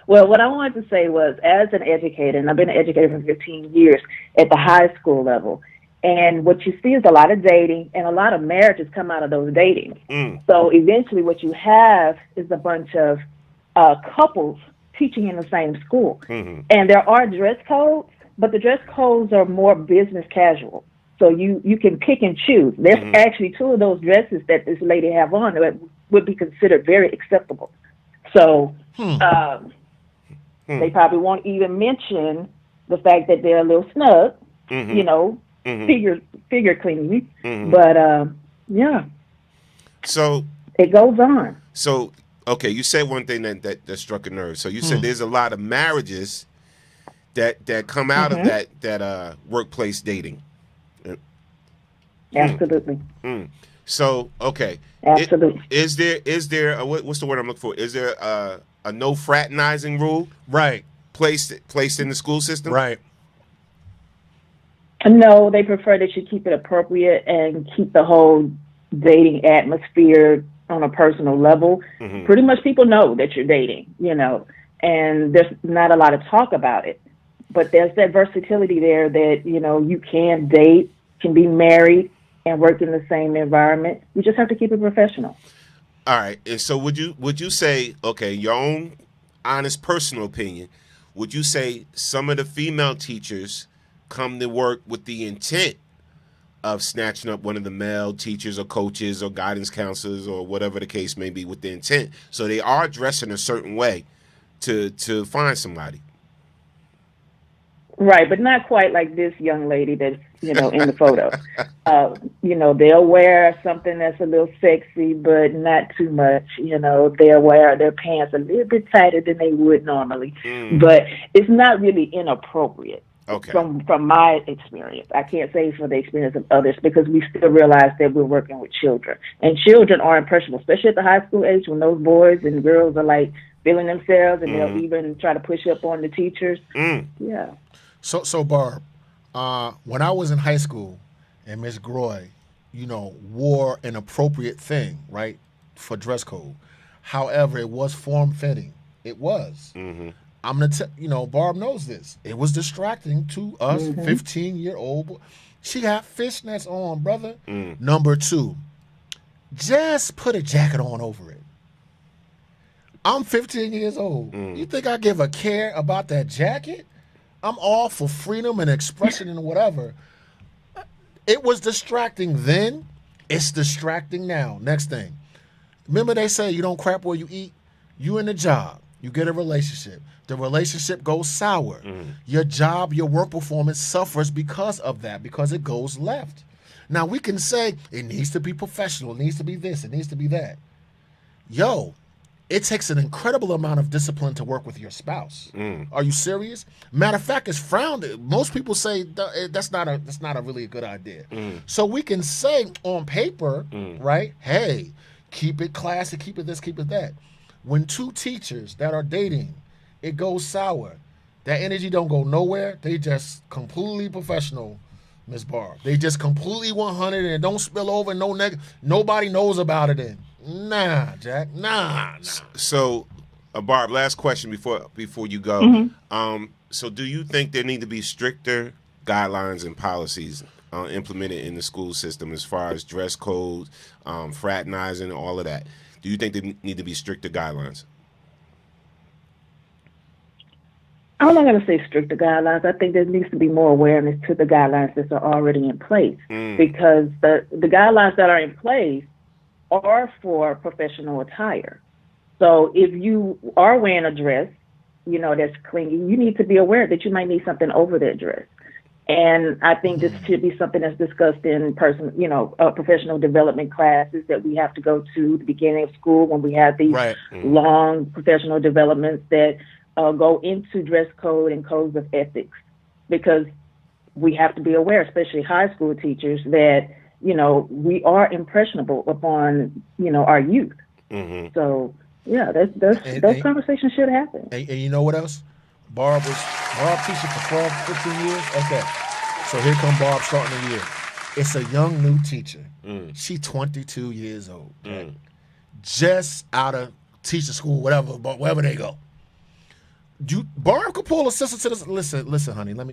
Well, what I wanted to say was, as an educator, and I've been an educator for 15 years at the high school level, and what you see is a lot of dating, and a lot of marriages come out of those dating. So eventually what you have is a bunch of couples teaching in the same school. And there are dress codes, but the dress codes are more business casual. So you can pick and choose. There's actually 2 of those dresses that this lady have on that would be considered very acceptable. So they probably won't even mention the fact that they're a little snug, figure cleaning. But yeah. So it goes on. So okay, you said one thing that struck a nerve. So you said there's a lot of marriages that come out of that workplace dating. Absolutely. So, okay. Absolutely. Is there what's the word I'm looking for? Is there a no fraternizing rule? Right. Placed in the school system? Right. No, they prefer that you keep it appropriate and keep the whole dating atmosphere on a personal level. Pretty much people know that you're dating, and there's not a lot of talk about it. But there's that versatility there that, you can date, can be married, and work in the same environment. You just have to keep it professional. All right. And so would you say, okay, your own honest personal opinion, would you say some of the female teachers come to work with the intent of snatching up one of the male teachers or coaches or guidance counselors or whatever the case may be, with the intent? So they are dressing a certain way to find somebody. Right, but not quite like this young lady that's, in the photo. They'll wear something that's a little sexy, but not too much. They'll wear their pants a little bit tighter than they would normally. But it's not really inappropriate. Okay. From my experience. I can't say for the experience of others, because we still realize that we're working with children. And children are impressionable, especially at the high school age, when those boys and girls are like feeling themselves, and they'll even try to push up on the teachers. Yeah. So Barb, when I was in high school and Miss Groy, wore an appropriate thing, right, for dress code. However, it was form-fitting. It was. I'm going to tell, Barb knows this. It was distracting to us, 15-year-old. She had fishnets on, brother. Number 2, just put a jacket on over it. I'm 15 years old. You think I give a care about that jacket? I'm all for freedom and expression and whatever. It was distracting then. It's distracting now. Next thing. Remember they say you don't crap where you eat? You in the job. You get a relationship. The relationship goes sour. Your job, your work performance suffers because of that, because it goes left. Now, we can say it needs to be professional. It needs to be this. It needs to be that. Yo, it takes an incredible amount of discipline to work with your spouse. Are you serious? Matter of fact, it's frowned. Most people say that's not a really good idea. So we can say on paper, right? Hey, keep it classy, keep it this, keep it that. When 2 teachers that are dating, it goes sour. That energy don't go nowhere. They just completely professional, Miss Barb. They just completely 100 and it don't spill over. Nobody knows about it. Then nah, Jack. Nah. So, Barb, last question before you go. So, do you think there need to be stricter guidelines and policies implemented in the school system as far as dress codes, fraternizing, all of that? Do you think there need to be stricter guidelines? I'm not going to say stricter guidelines. I think there needs to be more awareness to the guidelines that are already in place, because the guidelines that are in place are for professional attire. So if you are wearing a dress, that's clingy, you need to be aware that you might need something over that dress. And I think this should be something that's discussed in professional development classes that we have to go to the beginning of school, when we have these long professional developments that go into dress code and codes of ethics, because we have to be aware, especially high school teachers, that, we are impressionable upon, our youth. So, yeah, those conversations should happen. And you know what else? Barb teaching for 12, 15 years. Okay. So here come Barb starting the year. It's a young new teacher. She 22 years old. Okay? Just out of teacher school, whatever, but wherever they go. Barb could pull a sister to this. Listen, honey, let me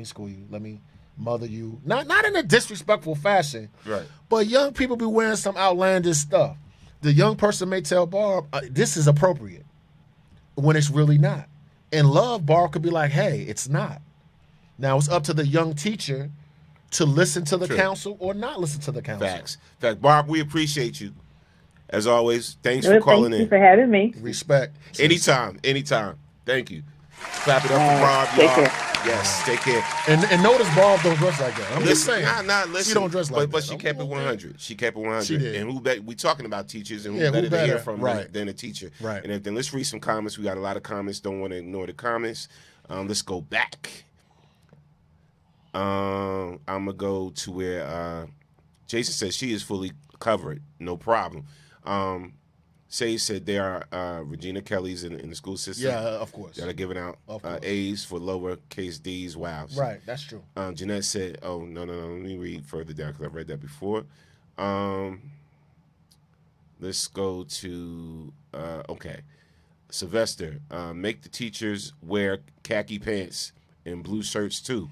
school you. Let me mother you. Not in a disrespectful fashion. Right. But young people be wearing some outlandish stuff. The young person may tell Barb, this is appropriate, when it's really not. In love, Barb could be like, hey, it's not. Now it's up to the young teacher to listen to the counsel or not listen to the counsel. Facts. Barb, we appreciate you. As always, thanks for calling in. Thank you for having me. Respect. Anytime. Thank you. Clap it up for Barb, take y'all. care. Yes, take care. And notice Barb don't dress like that. I'm just saying. Listen. She don't dress like that. But she kept it 100. She kept it 100. She did. And we talking about teachers, and who better to hear better? from than a teacher. Right. And then let's read some comments. We got a lot of comments. Don't want to ignore the comments. Let's go back. I'm gonna go to where Jason says she is fully covered, no problem. Say said there are Regina Kellys in the school system. Yeah, of course. That are giving out A's for lowercase D's. Wow. Right, that's true. Jeanette said, oh, no. Let me read further down because I read that before. Let's go to, okay. Sylvester, make the teachers wear khaki pants and blue shirts too.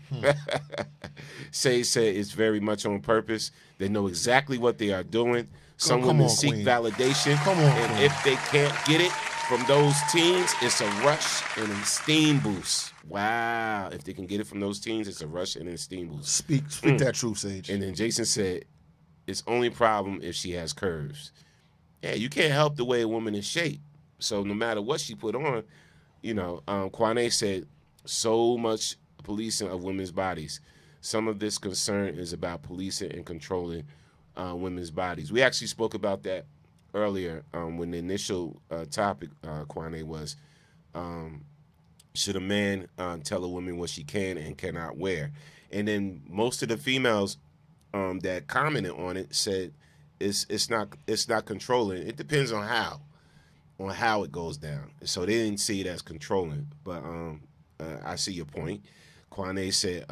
Say said it's very much on purpose. They know exactly what they are doing. Some women seek validation, and if they can't get it from those teens, it's a rush and a steam boost. Wow. If they can get it from those teens, it's a rush and a steam boost. Speak that truth, Sage. And then Jason said, it's only problem if she has curves. Yeah, you can't help the way a woman is shaped. So no matter what she put on, you know, Kwane said, so much policing of women's bodies. Some of this concern is about policing and controlling women's bodies. We actually spoke about that earlier when the initial topic, Kwane, was should a man tell a woman what she can and cannot wear? And then most of the females that commented on it said it's not controlling. It depends on how it goes down. So they didn't see it as controlling. But I see your point. Kwane said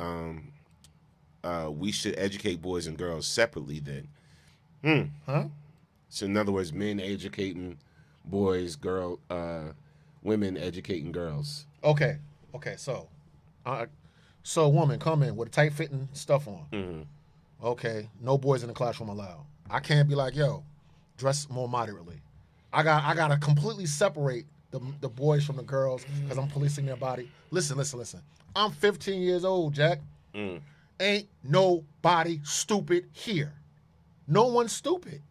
we should educate boys and girls separately then. Huh? So in other words, men educating boys, women educating girls. Okay. So, so woman come in with tight fitting stuff on. Mm-hmm. Okay, no boys in the classroom allowed. I can't be like, yo, dress more moderately. I gotta completely separate the boys from the girls because I'm policing their body. Listen. I'm 15 years old, Jack. Ain't nobody stupid here. No one's stupid.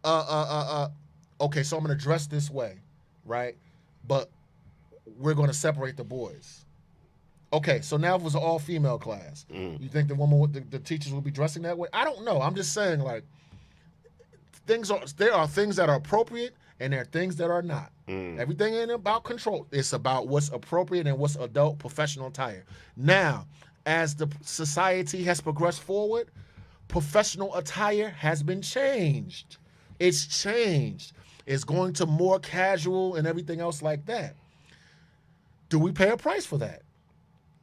Okay, so I'm gonna dress this way, right? But we're gonna separate the boys. Okay, so now if it was an all-female class, you think the teachers will be dressing that way? I don't know. I'm just saying, like, there are things that are appropriate and there are things that are not. Everything ain't about control. It's about what's appropriate and what's adult professional attire. Now, as the society has progressed forward, professional attire has been changed. It's changed. It's going to more casual and everything else like that. Do we pay a price for that?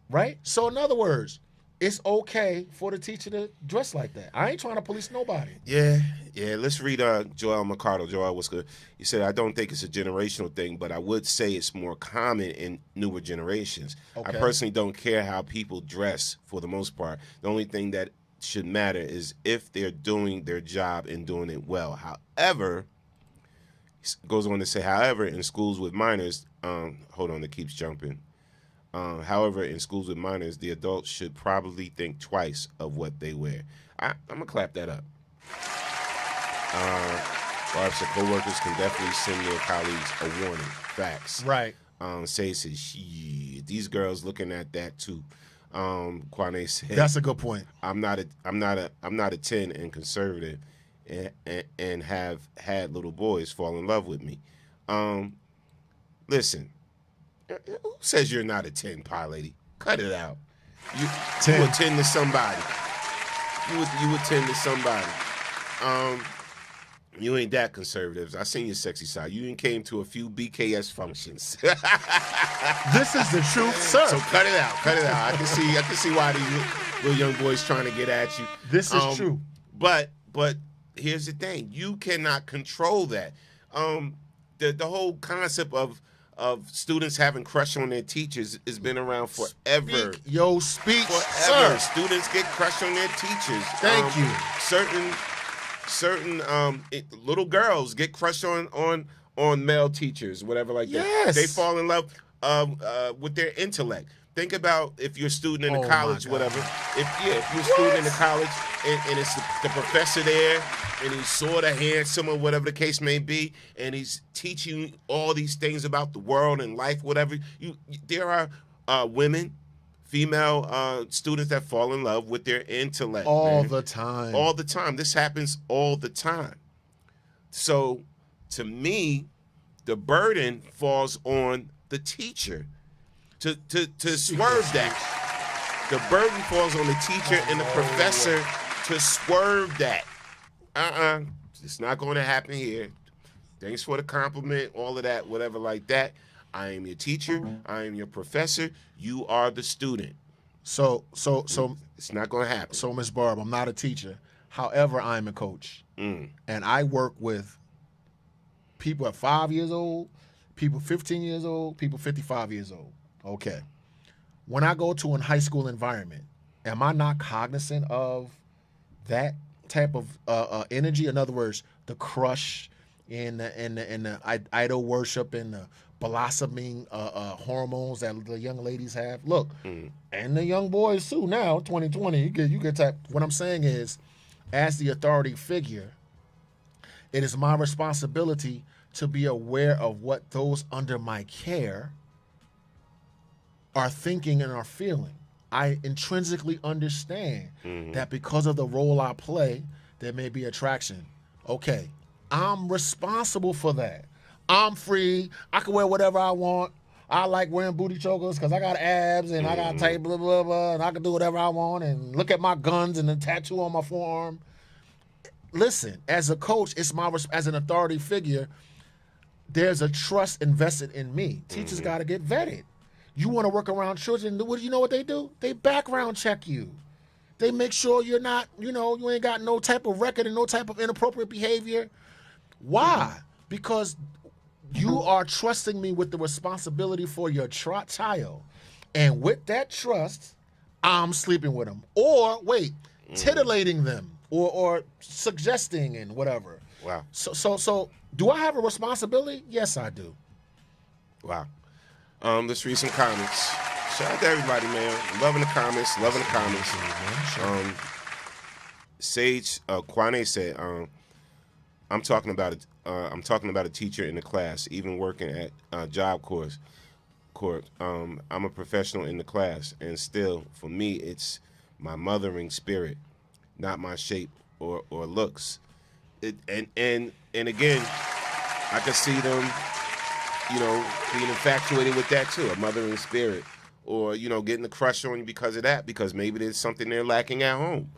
Right? So in other words, it's okay for the teacher to dress like that. I ain't trying to police nobody. Yeah. Let's read Joel Mercado. Joel, what's good? He said, I don't think it's a generational thing, but I would say it's more common in newer generations. Okay. I personally don't care how people dress for the most part. The only thing that should matter is if they're doing their job and doing it well. However, goes on to say, however, in schools with minors, hold on, it keeps jumping. However, in schools with minors, the adults should probably think twice of what they wear. I'm going to clap that up. Barb said co-workers can definitely send their colleagues a warning. Facts. Right. Say says, these girls looking at that too. Kwane said, that's a good point. I'm not a 10 and conservative and have had little boys fall in love with me. Listen. Who says you're not a 10, pie lady? Cut it out. You attend to somebody. You attend to somebody. You ain't that conservative. I seen your sexy side. You ain't came to a few BKS functions. This is the truth, sir. So cut it out. I can see why these little young boys trying to get at you. This is true. But here's the thing. You cannot control that. The whole concept of students having crush on their teachers has been around forever. Speak, forever. Sir. Students get crushed on their teachers. Thank you. Certain little girls get crushed on male teachers, whatever like that. Yes. They fall in love with their intellect. Think about if you're a student in college, whatever. If you're a student in the college and it's the professor there and he's sort of handsome or whatever the case may be, and he's teaching you all these things about the world and life, whatever. There are women, female students that fall in love with their intellect. All the time. All the time. This happens all the time. So, to me, the burden falls on the teacher to swerve that. The burden falls on the teacher and the professor to swerve that. It's not going to happen here. Thanks for the compliment, all of that, whatever like that. I am your teacher. I am your professor. You are the student. So it's not going to happen. So, Ms. Barb, I'm not a teacher. However, I'm a coach. And I work with people at 5 years old, people 15 years old, people 55 years old. Okay. When I go to a high school environment, am I not cognizant of that type of energy? In other words, the crush and the idol worship and the blossoming hormones that the young ladies have. Look, and the young boys too now, 2020, you get type. What I'm saying is, as the authority figure, it is my responsibility to be aware of what those under my care are thinking and are feeling. I intrinsically understand that because of the role I play, there may be attraction. Okay, I'm responsible for that. I'm free. I can wear whatever I want. I like wearing booty chokers because I got abs and I got tight blah, blah, blah, and I can do whatever I want and look at my guns and the tattoo on my forearm. Listen, as a coach, it's my as an authority figure, there's a trust invested in me. Teachers got to get vetted. You want to work around children, what do you know what they do? They background check you. They make sure you're not, you ain't got no type of record and no type of inappropriate behavior. Why? Because you are trusting me with the responsibility for your child. And with that trust, I'm sleeping with them. Or, titillating them or suggesting and whatever. Wow. So do I have a responsibility? Yes, I do. Wow. Let's read some comments. Shout out to everybody, man. Loving the comments. Sage Kwane said, I'm talking about a teacher in the class, even working at Job Corps. I'm a professional in the class, and still, for me, it's my mothering spirit, not my shape or looks. And again, I can see them, being infatuated with that too, a mothering spirit, or getting a crush on you because of that, because maybe there's something they're lacking at home.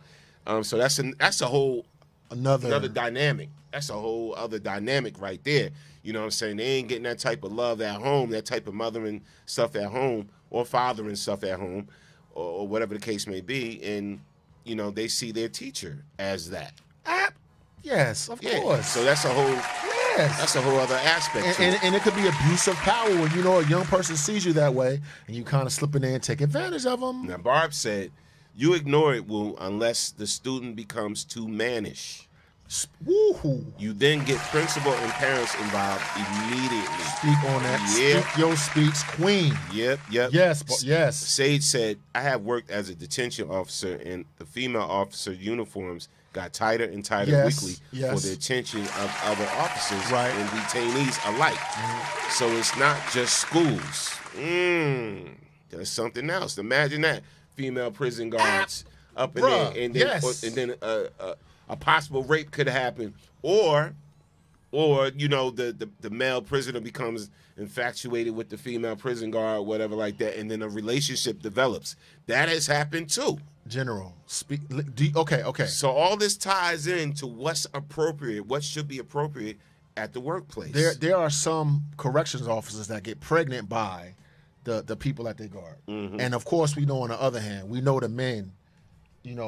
So that's a whole another dynamic. That's a whole other dynamic right there. You know what I'm saying? They ain't getting that type of love at home, that type of mothering stuff at home, or fathering stuff at home, or whatever the case may be, and they see their teacher as that. Yes, of course. So that's a whole that's a whole other aspect. And it could be abuse of power when a young person sees you that way, and you kind of slip in there and take advantage of them. Now, Barb said, you ignore it, Wu, unless the student becomes too mannish. Woo-hoo. You then get principal and parents involved immediately. Speak on that. Yep. Speak your speaks, queen. Yep. Yes. Sage said, I have worked as a detention officer, and the female officer uniforms got tighter and tighter weekly for the attention of other officers and detainees alike. So it's not just schools. There's something else. Imagine that. Female prison guards up in there, and then a possible rape could happen, or the male prisoner becomes infatuated with the female prison guard, whatever like that, and then a relationship develops. That has happened too. General, okay. So all this ties into what's appropriate, what should be appropriate at the workplace. There are some corrections officers that get pregnant by the people that they guard, and of course we know on the other hand, we know the men.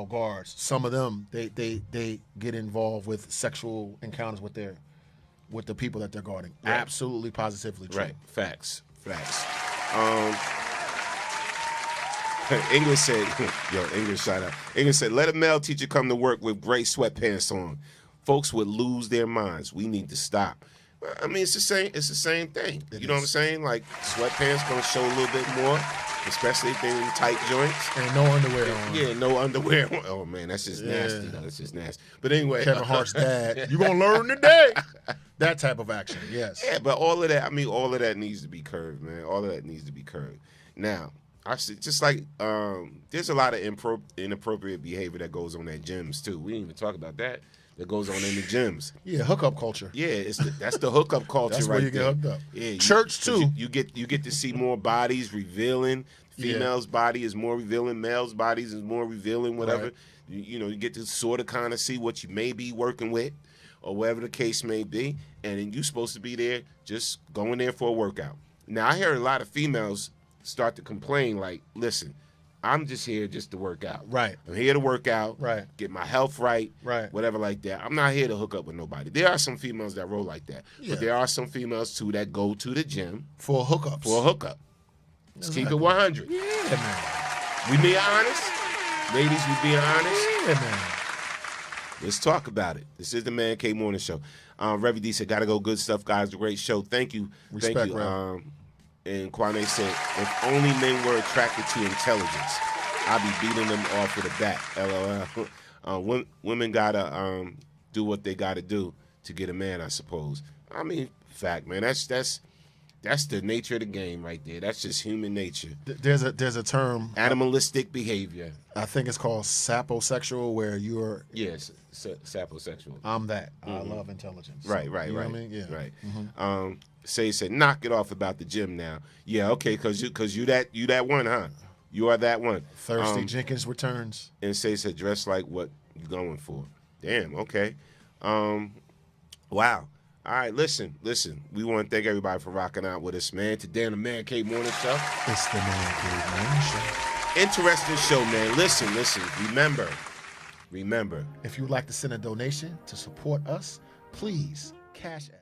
Guards. Some of them, they get involved with sexual encounters with the people that they're guarding. Right. Absolutely, positively true. Right. Facts. English said, English shout out. English said, let a male teacher come to work with gray sweatpants on. Folks would lose their minds. We need to stop. I mean, it's the same thing. You know what I'm saying? Like sweatpants gonna show a little bit more. Especially if they're in tight joints. And no underwear on. Yeah, no underwear on. Oh, man, that's just nasty. That's just nasty. But anyway. Kevin Hart's dad. You're going to learn today. That type of action, yes. Yeah, but all of that needs to be curbed, man. All of that needs to be curbed. Now, I see, just like there's a lot of inappropriate behavior that goes on at gyms, too. We didn't even talk about that. that goes on in the gyms. Yeah, hookup culture. Yeah, that's the hookup culture. That's right where you there. get hooked up. Yeah, Church too. You get to see more bodies revealing. Female's body is more revealing. Male's bodies is more revealing. Whatever. Right. You get to sort of kind of see what you may be working with, or whatever the case may be, and then you're supposed to be there just going there for a workout. Now I hear a lot of females start to complain like, "Listen, I'm just here just to work out. Right. I'm here to work out. Right. Get my health right. Right. Whatever like that. I'm not here to hook up with nobody." There are some females that roll like that, Yeah. but there are some females too that go to the gym For hookups. for a hookup. Let's keep it 100. Yeah, man. We being honest, ladies. We being honest. Yeah, man. Let's talk about it. This is the Man Cave Morning Show. Revy D said, "Gotta go. Good stuff, guys. A great show. Thank you. Respect, Thank you." Rev. And Kwame said, "If only men were attracted to intelligence, I'd be beating them off with a bat." LOL. Women gotta do what they gotta do to get a man, I suppose. I mean, fact, man. That's the nature of the game right there. That's just human nature. There's a term. Animalistic behavior. I think it's called saposexual, where you're. Yes, saposexual. I'm that. I love intelligence. Right. You know what I mean? Yeah. Right. Mhm. Say said, "Knock it off about the gym now." Yeah, okay, cause you that one, huh? You are that one. Thirsty Jenkins returns. And Say said, "Dress like what you going for." Damn. Okay. Wow. All right. Listen. We want to thank everybody for rocking out with us, man. Today on the Man Cave Morning Show. It's the Man Cave Morning Show. Interesting show, man. Listen. Remember. If you would like to send a donation to support us, please Cash App.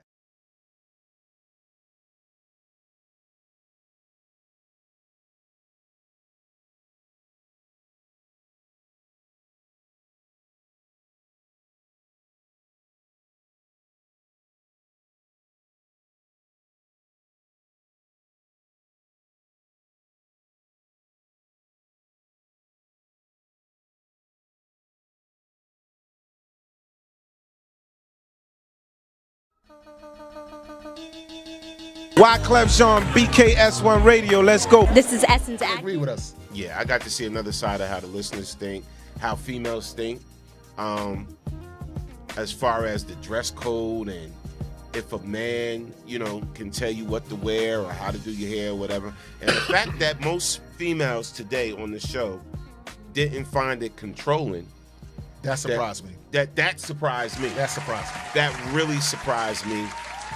Wyclef Jean, BKS1 Radio. Let's go. This is Essence Act. Agree with us. Yeah, I got to see another side of how the listeners think, how females think, as far as the dress code and if a man, can tell you what to wear or how to do your hair or whatever. And the fact that most females today on the show didn't find it controlling. That surprised me. That surprised me. That surprised me. That really surprised me.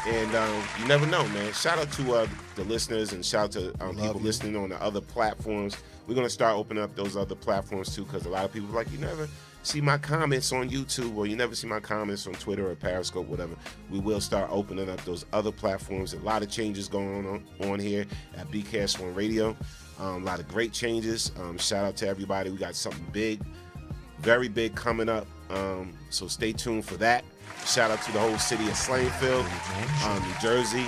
And you never know, man. Shout out to the listeners and shout out to people listening on the other platforms. We're going to start opening up those other platforms, too, because a lot of people are like, you never see my comments on YouTube or you never see my comments on Twitter or Periscope, whatever. We will start opening up those other platforms. A lot of changes going on here at BKS1 Radio. A lot of great changes. Shout out to everybody. We got something big, very big coming up. So stay tuned for that. Shout out to the whole city of Slainfield, New Jersey.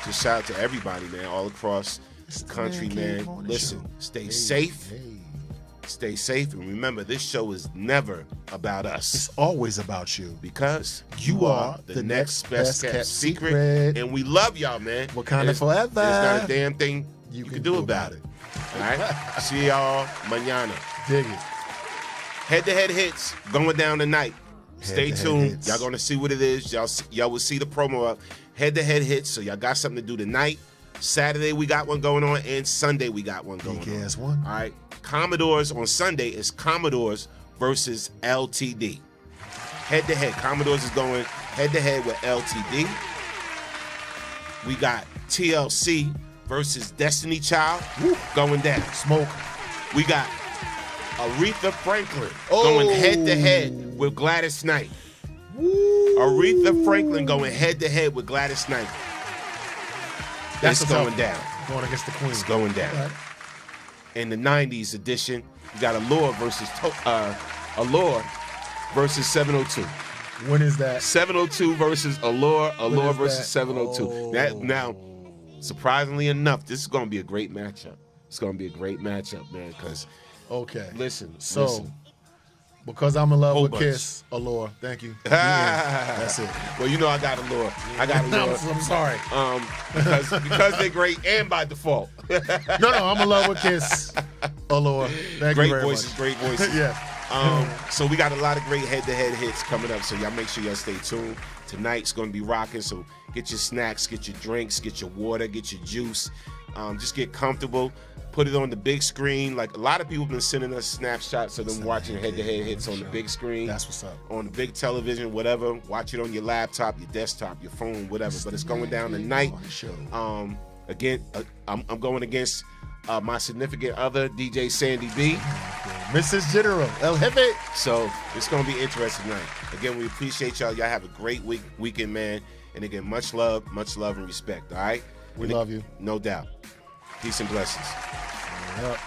Just shout out to everybody, man, all across the country, man. Listen, stay safe. Stay safe. And remember, this show is never about us. It's always about you. Because you are the next best kept secret. And we love y'all, man. Wakanda forever. There's not a damn thing you can do about it. All right? See y'all mañana. Dig it. Head-to-head hits going down tonight. Stay tuned. Hits. Y'all gonna see what it is. Y'all will see the promo up. Head-to-head hits. So y'all got something to do tonight. Saturday we got one going on, and Sunday we got one going on. All right. Commodores on Sunday is Commodores versus LTD. Head-to-head. Commodores is going head-to-head with LTD. We got TLC versus Destiny Child going down. Smoke. We got Aretha Franklin going head-to-head with Gladys Knight. Aretha Franklin going head-to-head with Gladys Knight. That's going down. Going against the Queen. It's going down. Okay. In the 90s edition, you got Allure versus Allure versus 702. When is that? 702 versus Allure. Allure versus that? 702. Now, surprisingly enough, this is going to be a great matchup. It's going to be a great matchup, man, because listen. Because I'm in love with Kiss, Allure. Thank you. That's it. Well, you know I got Allure. I'm sorry. Because they're great and by default. No, I'm in love with Kiss. Oh, Lord. Thank great you very voices, much. great voices. Yeah. So we got a lot of great head-to-head hits coming up, so y'all make sure y'all stay tuned. Tonight's going to be rocking, so get your snacks, get your drinks, get your water, get your juice. Just get comfortable. Put it on the big screen. Like, a lot of people have been sending us snapshots of them watching head-to-head hits on the big screen. That's what's up. On the big television, whatever. Watch it on your laptop, your desktop, your phone, whatever. But it's going down tonight. Again, I'm going against my significant other, DJ Sandy B. Mrs. General, El Jefe. So it's going to be interesting tonight. Again, we appreciate y'all. Y'all have a great weekend, man. And again, much love and respect, all right? We love you. No doubt. Peace and blessings. Yep.